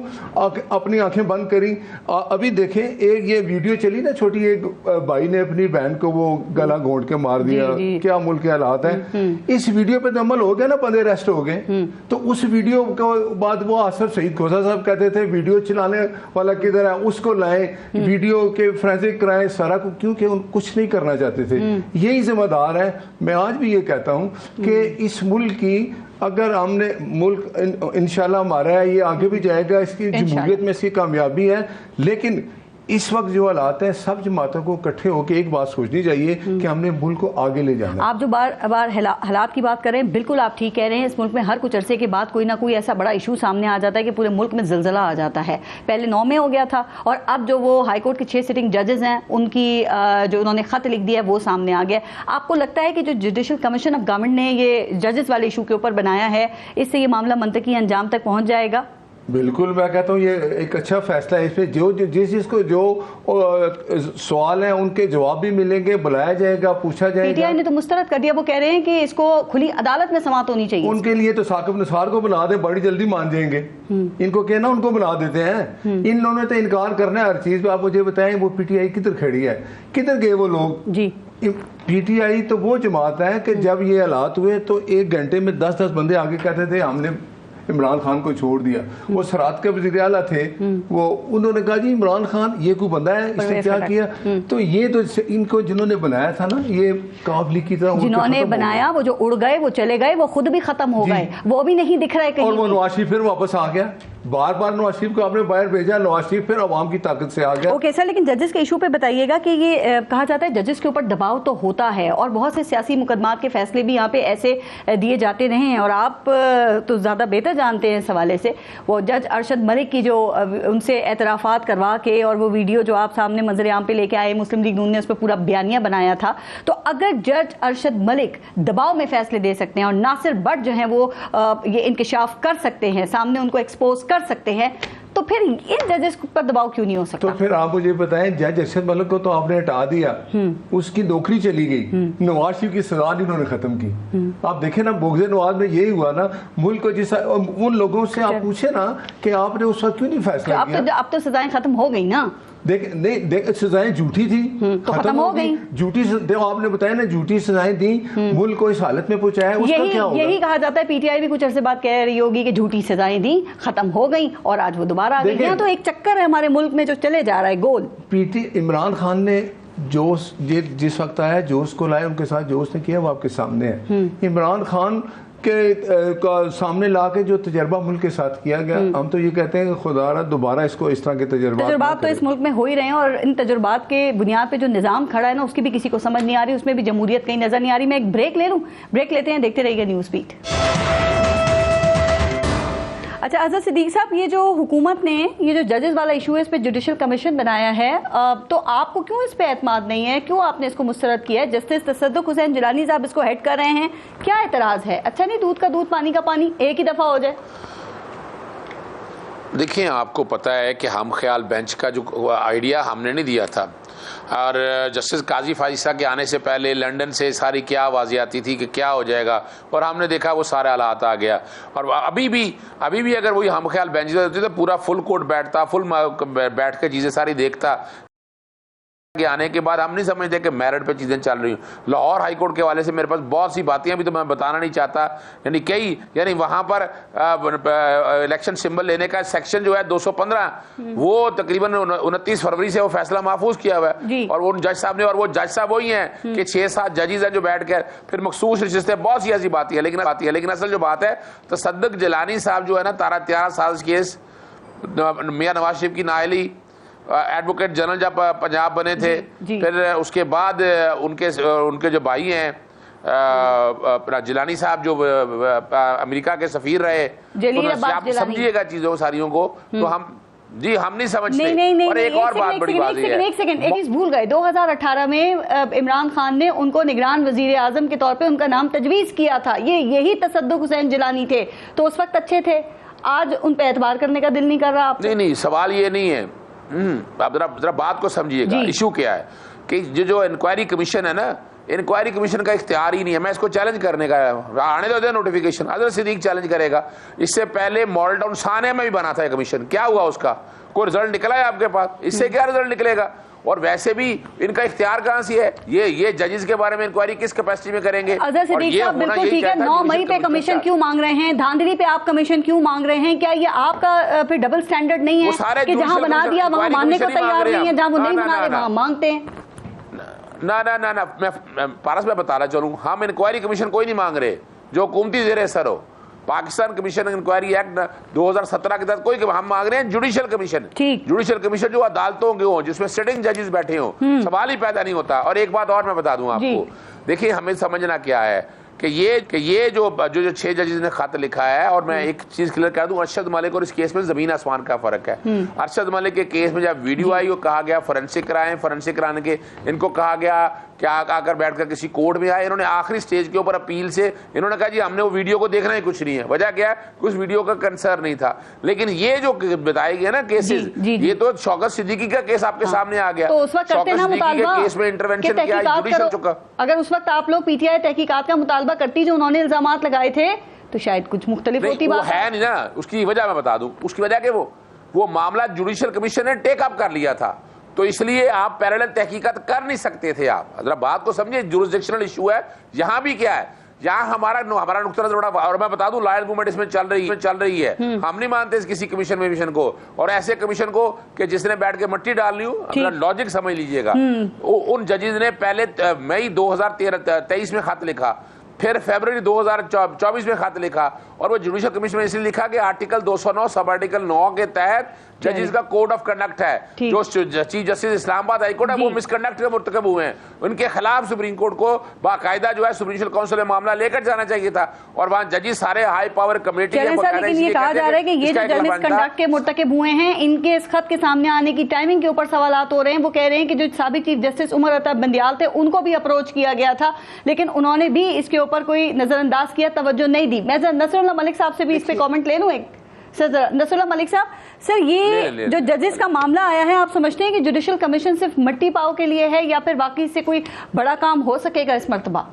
अपनी आंखें बंद करी। अभी देखें, एक ये वीडियो चली ना छोटी, एक भाई ने अपनी बहन को वो गला घोंट के मार दिया। क्या मुल्क के हालात है। इस वीडियो पे अमल हो गया ना, बंदे अरेस्ट हो गए। तो उस वीडियो के बाद वो आसिफ सईद खोसा साहब कहते थे वीडियो चलाने वाला किधर है, उसको लाएं, वीडियो के फोरेंसिक कराएं सारा, क्योंकि कुछ नहीं करना चाहते थे। यही जिम्मेदार है। मैं आज भी ये कहता हूँ कि इस मुल्क की, अगर हमने मुल्क इंशाल्लाह हमारा है, ये आगे भी जाएगा, इसकी जमहूरियत में इसकी कामयाबी है, लेकिन इस वक्त जो हालात है, सब जमातों को इकट्ठे होकर एक बात सोचनी चाहिए कि हमने मुल्क को आगे ले जाना। आप जो बार हालात की बात कर रहे हैं, बिल्कुल आप ठीक कह रहे हैं। इस मुल्क में हर कुछ अरसे के बाद कोई ना कोई ऐसा बड़ा इशू सामने आ जाता है कि पूरे मुल्क में ज़िलज़ला आ जाता है। पहले 9 में हो गया था, और अब जो वो हाई कोर्ट के 6 सिटिंग जजेस हैं, उनकी जो उन्होंने खत लिख दिया है वो सामने आ गया। आपको लगता है कि जो जुडिशल कमीशन ऑफ गवर्नमेंट ने ये जजेस वाले इशू के ऊपर बनाया है, इससे ये मामला मंतकी अंजाम तक पहुँच जाएगा? बिल्कुल, मैं कहता हूँ ये एक अच्छा फैसला है। इसमें जिस चीज़ जो सवाल हैं उनके जवाब भी मिलेंगे, बुलाया जाएगा, पूछा जाएगा। पीटीआई ने तो मुस्तरद कर दिया, वो कह रहे हैं कि इसको खुली अदालत में समाअत होनी चाहिए। उनके लिए तो साकिब निसार को बुला दें, बड़ी जल्दी मान जाएंगे। इनको कहना उनको बुला देते हैं। इन लोगों ने तो इनकार करना है हर चीज़ पे। आप मुझे बताएं, वो पीटीआई किधर खड़ी है, किधर गए वो लोग जी? पीटीआई तो वो जमात है कि जब ये हालात हुए तो 1 घंटे में 10-10 बंदे आगे कहते थे हमने इमरान खान को छोड़ दिया। वो सरात के वज़ीर आला थे, वो उन्होंने कहा जी इमरान खान ये कोई बंदा है, इसने क्या किया? तो ये तो इनको जिन्होंने बनाया था ना, ये काबली की तरह जिन्होंने बनाया, वो जो उड़ गए, वो चले गए, वो खुद भी खत्म हो गए, वो भी नहीं दिख रहा है कहीं। और वो नवाज शरीफ फिर वापस आ गया। बार बार नवाज शरीफ को आपने बाहर भेजा, नवाज शरीफ फिर अवाम की ताकत से आ गया। ओके सर, लेकिन जजेस के इशू पे बताइएगा कि ये कहा जाता है जजेस के ऊपर दबाव तो होता है और बहुत से सियासी मुकदमात के फैसले भी यहाँ पे ऐसे दिए जाते रहे हैं और आप तो ज़्यादा बेहतर जानते हैं इस हवाले से। वो जज अरशद मलिक की जो उनसे एतराफ़ात करवा के और वो वीडियो जो आप सामने मंजर-ए-आम पे लेके आए, मुस्लिम लीग नून ने उस पर पूरा बयानिया बनाया था। तो अगर जज अरशद मलिक दबाव में फैसले दे सकते हैं और नासिर भट्ट जो है वो ये इंकशाफ कर सकते हैं, सामने उनको एक्सपोज कर सकते हैं, तो फिर इन जजेस पर दबाव क्यों नहीं हो सकता? तो फिर आप मुझे बताएं, जज अरशद मलिक को तो आपने हटा दिया, उसकी नौकरी चली गई, नवाज शरीफ की सजा नहीं उन्होंने खत्म की। आप देखें ना, बोगज़े नवाज में यही हुआ ना, मुल्क को जिस उन लोगों से आप पूछे ना कि आपने उस वक्त क्यों नहीं फैसला किया। अब तो सजाएं खत्म हो गई ना। देख सजाएं झूठी थी तो खत्म हो गई। झूठी आपने बताया ना, झूठी सजाएं दी, मुल्क को इस हालत में पहुंचाया, उसका क्या होगा? यही कहा जाता है। पीटीआई भी कुछ अरसे बाद कह रही होगी कि झूठी सजाएं दी, खत्म हो गई और आज वो दोबारा आ गई। यहाँ तो एक चक्कर है हमारे मुल्क में जो चले जा रहा है गोल। इमरान खान ने जोश जिस वक्त आया, जोश को लाया, उनके साथ जोश ने किया, वो आपके सामने है। इमरान खान के सामने ला के जो तजर्बा मुल्क के साथ किया गया, हम तो ये कहते हैं कि खुदा दोबारा इसको इस तरह के तजर्बात तो इस मुल्क में हो ही रहे हैं और इन तजुर्बात के बुनियाद पे जो निज़ाम खड़ा है ना, उसकी भी किसी को समझ नहीं आ रही, उसमें भी जमहूरियत कहीं नजर नहीं आ रही। मैं एक ब्रेक ले लूँ, ब्रेक लेते हैं, देखते रहिएगा न्यूज़ बीट। अच्छा अजहर सिद्दीकी साहब, ये जो हुकूमत ने ये जो जजेस वाला इशू है, इस पे जुडिशल कमीशन बनाया है, तो आपको क्यों इस पे एतमाद नहीं है? क्यों आपने इसको मुस्तरद किया है? जस्टिस तसद्दुक हुसैन जिलानी साहब इसको हेड कर रहे हैं, क्या एतराज है? अच्छा नहीं, दूध का दूध पानी का पानी एक ही दफा हो जाए। देखिए, आपको पता है कि हम ख्याल बेंच का जो आइडिया हमने नहीं दिया था, और जस्टिस काजी फाजिसा के आने से पहले लंदन से सारी क्या आवाज़ें आती थी कि क्या हो जाएगा, और हमने देखा वो सारे हालात आ गया। और अभी भी अगर वही हम ख्याल बेंच होती तो पूरा फुल कोर्ट बैठता, फुल बैठ के चीज़ें सारी देखता। के आने के बाद हम नहीं समझते कि मेरिट पे चीज़ें चल रही हैं। लाहौर हाई कोर्ट के वाले से मेरे पास बहुत सी बातें अभी तो मैं बताना नहीं चाहता, यानी वहाँ पर इलेक्शन सिंबल लेने का सेक्शन जो है 215, वो तकरीबन 29 फरवरी से वो फैसला महफूज किया हुआ है, और वो जज साहब ने, और वो जज साहब वही हैं कि 6-7 जजेस हैं जो बैठ कर फिर मखसूस रिश्ते, बहुत सी ऐसी बातें हैं। लेकिन असल जो बात है, तसद्दुक जिलानी साहब जो है ना, 13 साल केस, मियां नवाज शरीफ की नाअहली, एडवोकेट जनरल जब पंजाब बने थे, फिर उसके बाद उनके जो भाई हैं जिलानी साहब जो अमेरिका के सफीर रहे, तो आप समझिएगा चीजों सारियों को, तो हम नहीं समझते। नहीं, और एक और बात बड़ी बात है, एक सेकंड, एक चीज भूल गए। 2018 में इमरान खान ने उनको निगरान वजीर आजम के तौर पे उनका नाम तजवीज किया था, यही तसद्दुक हुसैन जिलानी थे, तो उस वक्त अच्छे थे। आज उन पे एतबार करने का दिल नहीं कर रहा आपको? नहीं, सवाल ये नहीं है, आप जरा बात को समझिएगा। इशू क्या है कि जो इंक्वायरी कमीशन है ना, इंक्वायरी कमीशन का इख्तियार ही नहीं है। मैं इसको चैलेंज करने का आने दो, नोटिफिकेशन अजहर सिद्दीकी चैलेंज करेगा। इससे पहले मॉडल टाउन साने में भी बना था कमीशन, क्या हुआ उसका? कोई रिजल्ट निकला है आपके पास? इससे क्या रिजल्ट निकलेगा? और वैसे भी इनका इख्तियार कहाँ से है? ये जजेस के बारे में इंक्वायरी किस कैपेसिटी में करेंगे? अजहर सिद्दीकी साहब बिल्कुल ठीक है, 9 मई पे कमीशन क्यों मांग रहे हैं? धांधली पे आप कमीशन क्यों मांग रहे हैं? क्या ये आपका फिर डबल स्टैंडर्ड नहीं है कि जहां बना दिया वहां मानने को तैयार नहीं है, जहां वो नहीं बना रहे वहां मांगते हैं? ना, मैं पारस में बता रहा चलूं, हम इंक्वायरी कमीशन कोई नहीं मांग रहे जो हुकूमती ज़ेर असर हो। पाकिस्तान कमीशन इंक्वायरी एक्ट 2017 के तहत कोई, हम मांग रहे हैं जुडिशियल कमीशन। जुडिशियल कमीशन जो अदालतों के हो, जिसमें सिटिंग जजेस बैठे हो, सवाल ही पैदा नहीं होता। और एक बात और मैं बता दूं आपको, देखिए हमें समझना क्या है कि ये जो 6 जजेस ने खत लिखा है, और मैं एक चीज क्लियर कर दूं, अरशद मलिक और इस केस में जमीन आसमान का फर्क है। अरशद मलिक के केस में जब वीडियो आई, वो कहा गया फोरेंसिक कराएं, फोरेंसिक कराने के इनको कहा गया क्या आकर बैठकर किसी कोर्ट में आए, इन्होंने आखिरी स्टेज के ऊपर अपील से इन्होंने कहा जी हमने वो वीडियो को देखना ही कुछ नहीं है। वजह क्या है? कुछ वीडियो का कंसर्न नहीं था। लेकिन ये जो बताए गए ना केसेस, ये तो शौकत सिद्दीकी का केस आपके सामने आ गया, तो उस वक्त करते ना मुतालबा केस में इंटरवेंशन किया जुडिशियल चुका। अगर उस वक्त आप लोग पीटीआई तहकीकात का मुतालबा करती जो उन्होंने इल्जामात लगाए थे, तो शायद कुछ मुख्तलिफ होती बात है नहीं ना। उसकी वजह मैं बता दूं, उसकी वजह के वो मामला जुडिशियल कमीशन ने टेक अप कर लिया था, तो इसलिए आप पैरेलल तहकीकात कर नहीं सकते थे। आप जरा बात को समझिए, जुरिसडिक्शनल इशू है। यहाँ भी क्या है, यहाँ हमारा नुक्ता नजर बड़ा, और मैं बता दूं लॉयल मूवमेंट इसमें चल रही है। हम नहीं मानते इस किसी कमीशन को, और ऐसे कमीशन को कि जिसने बैठ के मट्टी डाल ली हो। लॉजिक समझ लीजिएगा, उन जजेस ने पहले मई 2023 में खत लिखा, फिर फरवरी 2024 में खत लिखा, और वो जुडिशल कमीशन में इसलिए लिखा कि आर्टिकल 209 सब आर्टिकल 9 के तहत जजेस का कोड ऑफ कंडक्ट है, जो chief justice Islamabad high court है वो मिसकंडक्ट के मुर्तकब हुए हैं, उनके खिलाफ सुप्रीम कोर्ट को बाकायदा जो है सुप्रीम जुडिशल काउंसिल में मामला लेकर जाना चाहिए था, और वहाँ जजेस सारे हाई पावर कमेटी लेकिन ये कहा जा रहा है कि ये जो जज मिसकंडक्ट के मुर्तकब हुए हैं, इनके इस खत के सामने आने की टाइमिंग के ऊपर सवालात हो रहे हैं। वो कह रहे हैं कि जो साबिक चीफ जस्टिस उमर अता बंदियाल थे उनको भी अप्रोच किया गया था, लेकिन उन्होंने भी इसके ऊपर कोई नजरअंदाज किया, तवज्जो नहीं दी। मैं नसरुल्लाह मलिक साहब से भी इस पे कमेंट ले लूं एक। सर नसरुल्लाह मलिक साहब, सर ये जो जजेस का मामला आया है, आप समझते हैं कि जुडिशल कमीशन सिर्फ मट्टी पाव के लिए है या फिर बाकी से कोई बड़ा काम हो सकेगा इस मर्तबा?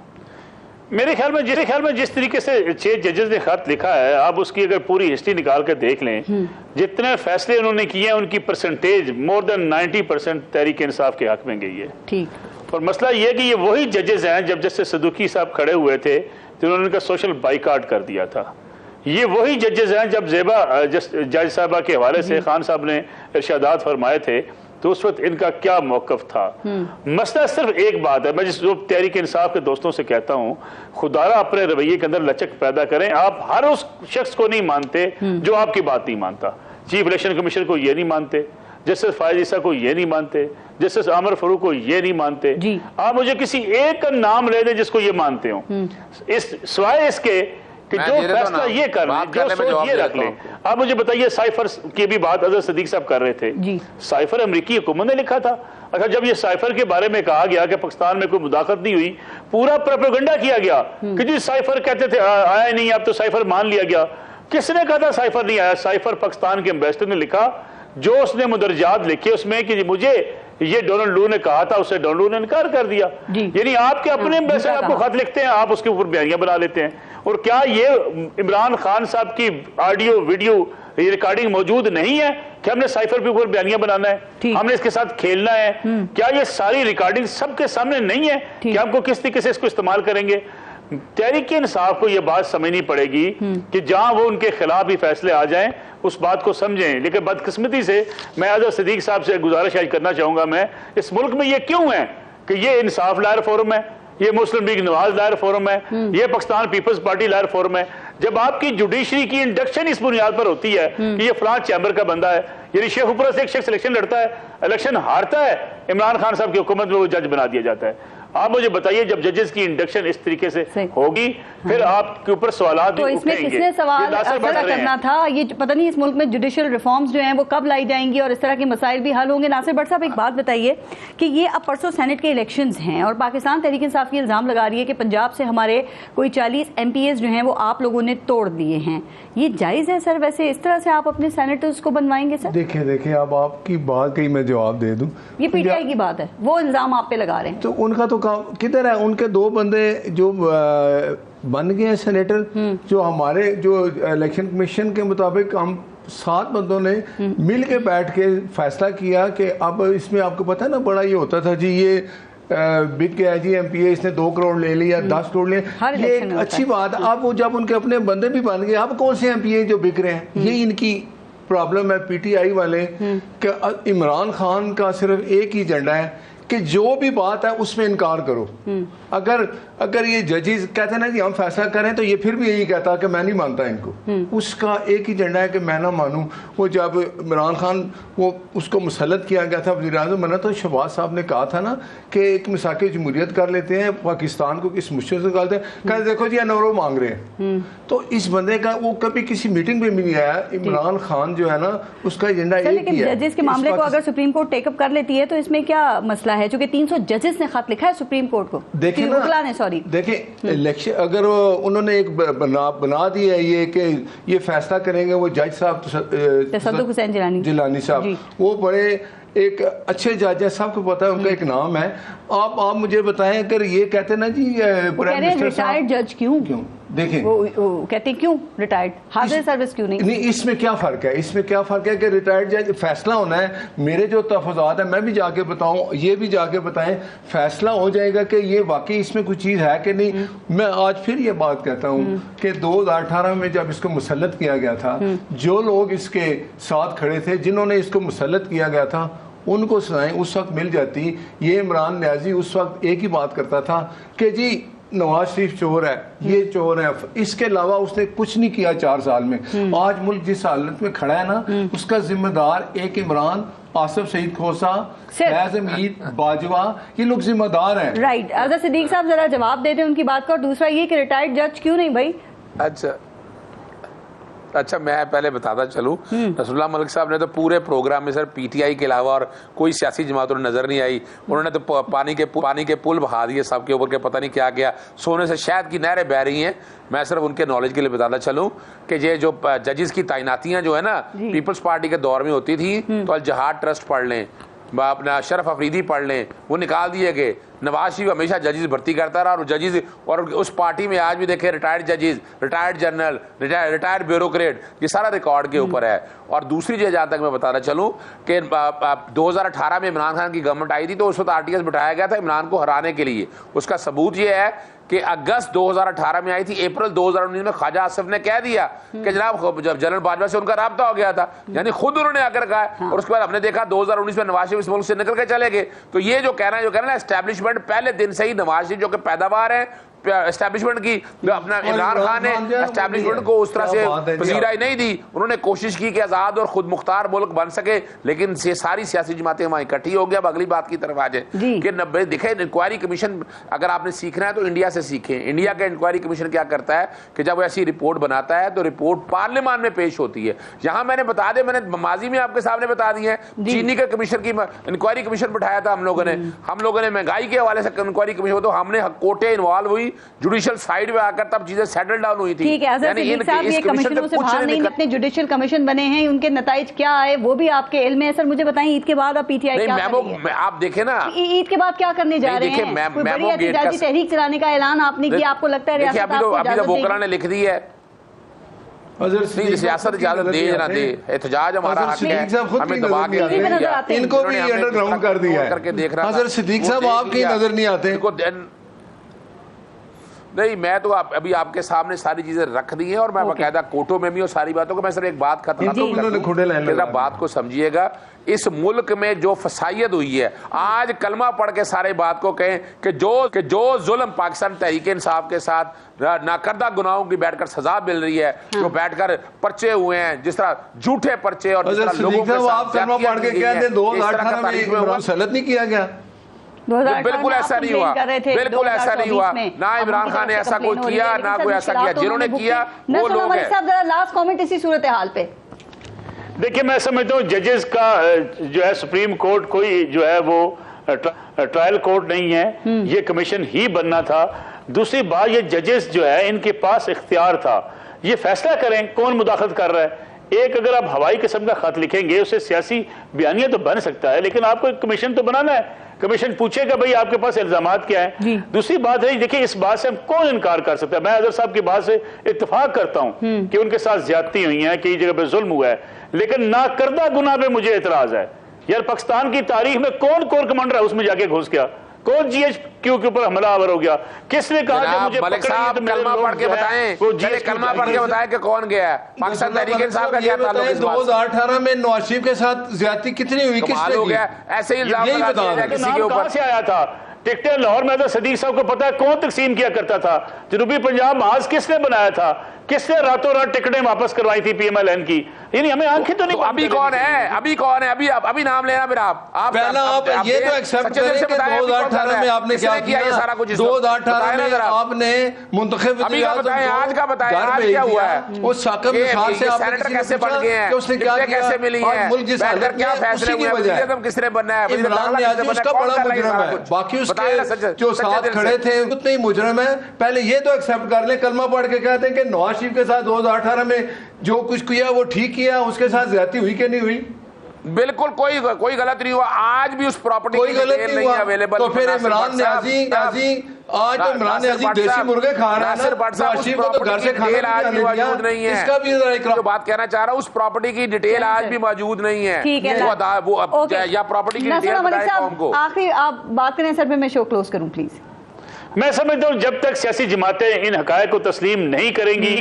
मेरे ख्याल में जिस तरीके से 6 जजेस ने खत लिखा है, आप उसकी अगर पूरी हिस्ट्री निकाल कर देख लें, जितने फैसले उन्होंने किए हैं उनकी percentage more than 90% Tehreek Insaf के हक में गई है। ठीक। और मसला ये है कि ये वही जजेस हैं जब जस्टिस सदूकी साहब खड़े हुए थे तो उन्होंने उनका सोशल बाइकाट कर दिया था। ये वही जजेस हैं जब ज़ेबा जज साहबा के हवाले से खान साहब ने इरशादात फरमाए थे तो उस वक्त इनका क्या मौकफ था। मसला सिर्फ एक बात है, मैं जिस तहरीक इंसाफ के दोस्तों से कहता हूँ, खुदारा अपने रवैये के अंदर लचक पैदा करें। आप हर उस शख्स को नहीं मानते जो आपकी बात नहीं मानता। चीफ इलेक्शन कमीशन को ये नहीं मानते, जस्टिस फायज ईसा को ये नहीं मानते, जस्टिस आमिर फरूक को ये नहीं मानते। आप मुझे किसी एक का नाम ले दें जिसको ये मानते हो, इस सिवाय इसके कि जो फैसला ये कर लें, जो सोच ये रख लें। आप मुझे बताइए, साइफर की भी बात अजहर सदीक साहब कर रहे थे, साइफर अमेरिकी हुकूमत ने लिखा था। अच्छा, जब ये साइफर के बारे में कहा गया कि पाकिस्तान में कोई मुदाखलत नहीं हुई, पूरा प्रोपेगेंडा किया गया कि जी साइफर कहते थे आया नहीं, अब तो साइफर मान लिया गया। किसने कहा था साइफर नहीं आया? साइफर पाकिस्तान के एम्बेसडर ने लिखा, जो उसने मुदरजात लिखे उसमें कि मुझे ये डोनाल्ड लू ने कहा था, उसे डोनाल्ड लू ने इनकार कर दिया। यानी आपके अपने एम्बेसडर आपको खत लिखते हैं, आप उसके ऊपर बयानियां बना लेते हैं। और क्या ये इमरान खान साहब की ऑडियो वीडियो रिकॉर्डिंग मौजूद नहीं है कि हमने साइफर के ऊपर बयानियां बनाना है, हमने इसके साथ खेलना है? क्या ये सारी रिकॉर्डिंग सबके सामने नहीं है कि हमको किस तरीके से इसको इस्तेमाल करेंगे? तहरीक इंसाफ को यह बात समझनी पड़ेगी कि जहां वो उनके खिलाफ ही फैसले आ जाएं उस बात को समझें। लेकिन बदकिस्मती से मैं अजहर सदीक साहब से गुजारिश आज करना चाहूंगा, मैं इस मुल्क में ये क्यों है कि ये इंसाफ लायर फोरम है, ये मुस्लिम लीग नवाज लायर फोरम है, ये पाकिस्तान पीपल्स पार्टी लायर फोरम है, जब आपकी जुडिशरी की इंडक्शन इस बुनियाद पर होती है कि ये फलां चैम्बर का बंदा है, यानी शेखपुरा से एक शख्स इलेक्शन लड़ता है, इलेक्शन हारता है, इमरान खान साहब की हुकूमत में वो जज बना दिया जाता है। आप मुझे बताइए, जब जजेस की इंडक्शन इस तरीके से होगी फिर आपके ऊपर सवालात तो इसमें किसने सवाल करना था? ये पता नहीं इस मुल्क में जुडिशियल रिफॉर्म्स जो हैं वो कब लाई जाएंगी और इस तरह के मसाइल भी हल होंगे। नासिर भट्ट साहब, एक बात बताइए कि ये अब परसों सेनेट के इलेक्शंस हैं और पाकिस्तान तहरीक इंसाफ की इल्ज़ाम लगा रही है कि पंजाब से हमारे कोई 40 MPs जो हैं वो आप लोगों ने तोड़ दिए हैं। ये जायज़ है सर? वैसे इस तरह से आप अपने सेनेटर्स को बनवाएंगे सर? देखिए अब आपकी बात कही मैं जवाब दे दूं, ये PTI की बात है, वो इल्ज़ाम आप पे लगा रहे हैं, तो उनका तो काम किधर है? उनके 2 बंदे जो बन गए हैं सेनेटर, जो हमारे जो इलेक्शन कमीशन के मुताबिक हम 7 बंदों ने मिल के बैठ के फैसला किया कि अब इसमें आपको पता है ना, बड़ा ये होता था जी, ये बिक गया जी MPA, इसने 2 करोड़ ले लिया, 10 करोड़ ले, ये एक अच्छी बात। अब वो जब उनके अपने बंदे भी बन गए, अब कौन से MPA जो बिक रहे हैं? ये इनकी प्रॉब्लम है PTI वाले कि इमरान खान का सिर्फ एक ही एजेंडा है कि जो भी बात है उसमें इनकार करो। अगर ये जजेस कहते हैं ना कि हम फैसला करें, तो ये फिर भी यही कहता है कि मैं नहीं मानता इनको। उसका एक ही एजेंडा है कि मैं ना मानूं। वो जब इमरान खान वो उसको मुसल्लत किया गया था वज़ीर-ए-आज़म बना, तो शहबाज साहब ने कहा था ना कि एक मिसाक़ जमहूरियत कर लेते हैं, पाकिस्तान को किस मुश्किल से निकालते हैं। कहते देखो जी अनौरो मांग रहे हैं। तो इस बंदे का वो कभी किसी मीटिंग में भी नहीं आया। इमरान खान जो है ना, उसका एजेंडा एक ही है। जजेस के मामले को अगर सुप्रीम कोर्ट टेकअप कर लेती है तो इसमें क्या मसला है? चूंकि 300 जजेस ने खत लिखा है सुप्रीम कोर्ट को, देखिए इलेक्शन अगर उन्होंने एक बना दिया है ये कि ये फैसला करेंगे वो जज साहब तसद्दुक़ हुसैन जिलानी साहब, वो बड़े एक अच्छे जज है, सबको पता है, उनका एक नाम है। आप मुझे बताएं, अगर ये कहते ना जी प्राइम मिनिस्टर रिटायर्ड जज क्यों देखें वो कहते हैं क्यों रिटायर्ड, हाजिर सर्विस क्यों नहीं? इसमें क्या फ़र्क है? इसमें क्या फ़र्क है कि रिटायर्ड जज फैसला होना है, मेरे जो तहफ़्फ़ुज़ात है मैं भी जाके बताऊं, ये भी जाके बताएं, फैसला हो जाएगा कि ये वाकई इसमें कुछ चीज़ है कि नहीं। मैं आज फिर ये बात कहता हूँ कि 2018 में जब इसको मुसल्लत किया गया था, जो लोग इसके साथ खड़े थे, जिन्होंने इसको मुसल्लत किया गया था, उनको सजाएं उस वक्त मिल जाती। ये इमरान न्याजी उस वक्त एक ही बात करता था कि जी नवाज शरीफ चोर है, ये चोर है, इसके अलावा उसने कुछ नहीं किया 4 साल में। आज मुल्क जिस हालत में खड़ा है ना, उसका जिम्मेदार एक इमरान, आसिफ सईद खोसा, फैज हमीद, बाजवा, ये लोग जिम्मेदार हैं। राइट। अजहर सिद्दीक साहब जरा जवाब देते हैं उनकी बात का। और दूसरा ये कि रिटायर्ड जज क्यों नहीं भाई? अच्छा मैं पहले बताता चलूं, नसरुल्लाह मलिक साहब ने तो पूरे प्रोग्राम में सर पीटीआई के अलावा और कोई सियासी जमात उन्हें नजर नहीं आई। उन्होंने तो पानी के पुल बहा दिए सबके ऊपर के, पता नहीं क्या क्या, सोने से शहद की नहरें बह रही हैं। मैं सिर्फ उनके नॉलेज के लिए बताता चलूं कि ये जो जजेस की तैनातियां जो है ना पीपल्स पार्टी के दौर में होती थी, तो अल जहाद ट्रस्ट पढ़ लें, अपना शरफ अफरीदी पढ़ लें, वो निकाल दिए गए। नवाज शरीफ हमेशा जजेस भर्ती करता रहा और जजेस, और उस पार्टी में आज भी देखे रिटायर्ड जजेस, रिटायर्ड जनरल, रिटायर्ड ब्यूरोक्रेट, ये सारा रिकॉर्ड के ऊपर है। और दूसरी चीज जहां तक मैं बताना चलूं कि 2018 में इमरान खान की गवर्नमेंट आई थी, तो उस वक्त आरटीएस बिठाया गया था इमरान को हराने के लिए। उसका सबूत ये है कि अगस्त 2018 में आई थी, अप्रैल 2019 में ख्वाजा आसिफ ने कह दिया कि जनाब जब जनरल बाजवा से उनका राब्ता हो गया था, यानी खुद उन्होंने आकर कहा। और उसके बाद हमने देखा 2019 में नवाज शरीफ इस मुल्क से निकल के चले गए। तो ये जो कहना है एस्टैब्लिशमेंट, पहले दिन से ही नवाज शरीफ जो कि पैदावार है एस्टैब्लिशमेंट की, अपना इमरान खान ने एस्टैब्लिशमेंट को उस तरह से पजीराई नहीं दी। उन्होंने कोशिश की कि आजाद और खुद मुख्तार मुल्क बन सके, लेकिन ये सारी सियासी जमातें वहां इकट्ठी हो गया। अब अगली बात की तरफ आ जाए कि 90 दिखे इंक्वायरी कमीशन, अगर आपने सीखना है तो इंडिया से सीखें। इंडिया का इंक्वायरी कमीशन क्या करता है कि जब ऐसी रिपोर्ट बनाता है तो रिपोर्ट पार्लियामान में पेश होती है। यहां मैंने बता दे, मैंने माजी में आपके सामने बता दी है, चीनी के कमीशन की इंक्वायरी कमीशन बैठाया था हम लोगों ने महंगाई के हवाले से इंक्वायरी कमीशन, तो हमने कोर्टें इन्वॉल्व हुई, जुडिशियल साइड में आकर तब चीजें सेटल डाउन हुई थी। ठीक है, यानी ये कमीशनों से बाहर नहीं, इतने जुडिशियल कमीशन बने हैं, उनके नताइज क्या आए वो भी आपके इल्म है। सर मुझे बताएं, ईद के बाद आप पीटीआई क्या करेंगे? आप देखें ना, ईद के बाद क्या करने जा रहे हैं? कोई बड़ी एहतजाजी तहरीक चलाने का ऐलान आपने किया, आपको लगता है रियासत आपको अभी तो वोकरा ने लिख दी है, सियासत इजाजत दे ना दे, एहतजाज हमारा हक है, हमें दबा के इनको भी अंडरग्राउंड कर दिया करके देख रहा है। सिद्दीक साहब आपकी नजर नहीं आते? नहीं, मैं तो अभी आपके सामने सारी चीजें रख दी हैं और मैं बाकायदा कोर्टों में भी और सारी बातों को मैं सिर्फ एक बात खत्म, बात को समझिएगा। इस मुल्क में जो फसायत हुई है, आज कलमा पढ़ के सारे बात को कहें कि जो जुल्म पाकिस्तान तहरीक इंसाफ के साथ नाकर्दा गुनाहों की बैठकर सजा मिल रही है, जो बैठकर पर्चे हुए हैं, जिस तरह झूठे पर्चे और जिस तरह लोगों के साथ कलमा पढ़ के कहते हैं 2018 में सलत नहीं किया गया। बिल्कुल ऐसा नहीं हुआ, बिल्कुल ऐसा नहीं हुआ, ना इमरान खान ने ऐसा कोई किया, ना कोई ऐसा किया। जिन्होंने किया वो लोग हैं। लास्ट कमेंट इसी सूरत हाल पे। देखिए, मैं समझता हूँ जजेस का जो है सुप्रीम कोर्ट कोई जो है वो ट्रायल कोर्ट नहीं है, ये कमीशन ही बनना था। दूसरी बात, ये जजेस जो है इनके पास इख्तियार था, ये फैसला करें कौन मुदाखलत कर रहा है। एक अगर आप हवाई किस्म का खत लिखेंगे, उससे सियासी बयानिया तो बन सकता है, लेकिन आपको एक कमीशन तो बनाना है। कमीशन पूछेगा भाई आपके पास इल्जामात क्या है। दूसरी बात है, देखिए इस बात से हम कौन इनकार कर सकता है। मैं अजहर साहब की बात से इत्तेफाक करता हूं कि उनके साथ ज्यादती हुई है, कई जगह पे जुल्म हुआ है, लेकिन ना करदा गुनाह पे मुझे एतराज है। यार पाकिस्तान की तारीख में कौन कोर कमांडर है उसमें जाके घुस गया, कौन जीएचक्यू के ऊपर हमलावर हो गया, किसने कहा कि मुझे मलिक साहब कलमा पढ़ के बताएं, कलमा पढ़ के बताएं कि कौन गया है। पाकिस्तान तहरीक इंसाफ का क्या ताल्लुक है? 2018 में नवाज शरीफ के साथ ज्यादती कितनी हुई, किसने हो गया? ऐसे ही इल्जाम किसी के ऊपर से आया था। टिकटें लाहौर में तो सदीक साहब को पता है कौन तकसीम किया करता था। जनूबी पंजाब महाज किसने बनाया था, किसने रातों रात टिकटें वापस करवाई थी पीएमएलएन की? यानी हमें आंखें तो नहीं। अभी कौन है, अभी कौन है, अभी नाम लेना मेरा। आप पहला आप ये तो एक्सेप्ट करें कि 2018 में आपने क्या किया, ये सारा कुछ 2018 में आपने मुंतखब बताएं, आज का बताएं, आज क्या हुआ है? उस साकब मिसाल से आप सेनेटर कैसे बन गए हैं, उसने क्या कैसे मिली है, मुल्क जिस हालत क्या फैसले हुए, वज़ीर-ए-आज़म किसने बनना है, इमरान नियाज़ी उसका बड़ा मुजरिम है, बाकी उसके जो साथ खड़े थे उतने ही मुजरिम है। पहले ये तो एक्सेप्ट कर ले, कलमा पढ़ के कहते हैं कि नवाज शरीफ के साथ 2018 में जो कुछ किया वो ठीक किया, उसके साथ ज्यादती हुई कि नहीं हुई? बिल्कुल कोई गलत नहीं हुआ। आज भी उस प्रॉपर्टी कोई गलत नहीं हुआ अवेलेबल। तो फिर इमरान नियाज़ी आज तो इमरान नियाज़ी देसी मुर्गे खा रहा है ना, को तो घर से खाने मौजूद नहीं है। इसका भी जो बात कहना चाह रहा हूँ, उस प्रॉपर्टी की डिटेल आज भी मौजूद नहीं है। या प्रॉपर्टी की डिटेल आखिरी आप बात करें सर, मैं शो क्लोज करूँ प्लीज। मैं समझता हूँ जब तक सियासी जमातें इन हकायक को तस्लीम नहीं करेंगी।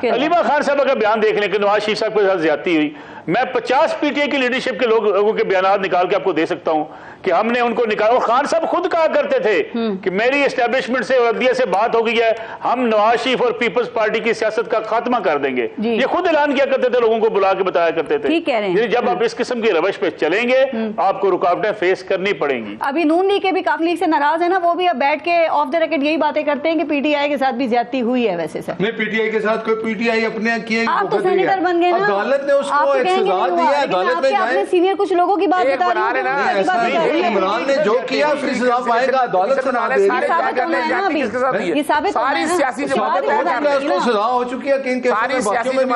अलीमा खान साहब का बयान देख लें कि नवाज शरीफ साहब के साथ ज्यादती हुई, मैं 50 पीटीआई की लीडरशिप के लोगों के बयान निकाल के आपको दे सकता हूं कि हमने उनको निकाला। और खान साहब खुद कहा करते थे कि मेरी एस्टेब्लिशमेंट से और अदलिया से बात हो गई है, हम नवाज शरीफ और पीपल्स पार्टी की सियासत का खात्मा कर देंगे। ये खुद ऐलान किया करते थे, लोगों को बुला के बताया करते थे। ठीक कह रहे हैं। जब आप इस किस्म की रवश पे चलेंगे आपको रुकावटें फेस करनी पड़ेंगी। अभी नून लीग के भी काफी लीग से नाराज है ना, वो भी अब बैठ के ऑफ द रेकॉर्ड यही बातें करते हैं कि पीटीआई के साथ भी ज्यादती हुई है। वैसे सर नहीं, पीटीआई के साथ कोई पीटीआई अपने किए, आप तो सेनेटर बन गए ना, अदालत ने उसको एक सजा दी है, अदालत में आपने सीनियर कुछ लोगों की बात बता रहे हैं। इमरान ने जो किया उसकी सजा पाएगा, अदालत से ना देगी। ये साबित सारी सियासी उसको सजा हो चुकी है, किन केसों में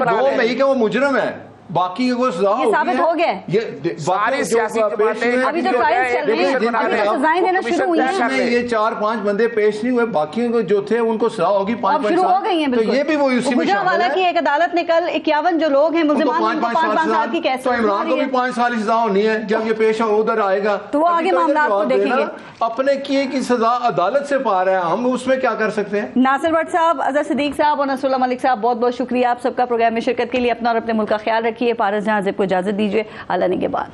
2 मई के वो मुजरिम है, बाकी को सजा साबित हो गया। ये सारी सियासी अभी तो ट्रायल चल रहे हैं, अभी तो सजाएं देना शुरू हुई हैं। ये 4-5 बंदे पेश नहीं हुए, बाकी को जो थे उनको सजा होगी 5-5 शुरू हो गई है। तो ये भी वो उसी में शामिल है। की एक अदालत ने कल 51 जो लोग हैं मुल्जिमान 5-5 साल की कैसे, तो इमरान को भी 5 साल की सजा होनी है। जब ये पेश उधर आएगा तो वो आगे मामला को देखेंगे। अपने किए की सजा अदालत से पा रहे हैं, हम उसमें क्या कर सकते हैं। नासिर भट्ट साहब, अजहर सिद्दीक साहब और नसरुल्लाह मलिक साहब, बहुत बहुत शुक्रिया आप सबका प्रोग्राम में शिरकत के लिए। अपना और अपने मुल्क का ख्याल रखिए। पारस जहां ज़ेब को इजाजत दीजिए। अल्लाह ने के बाद।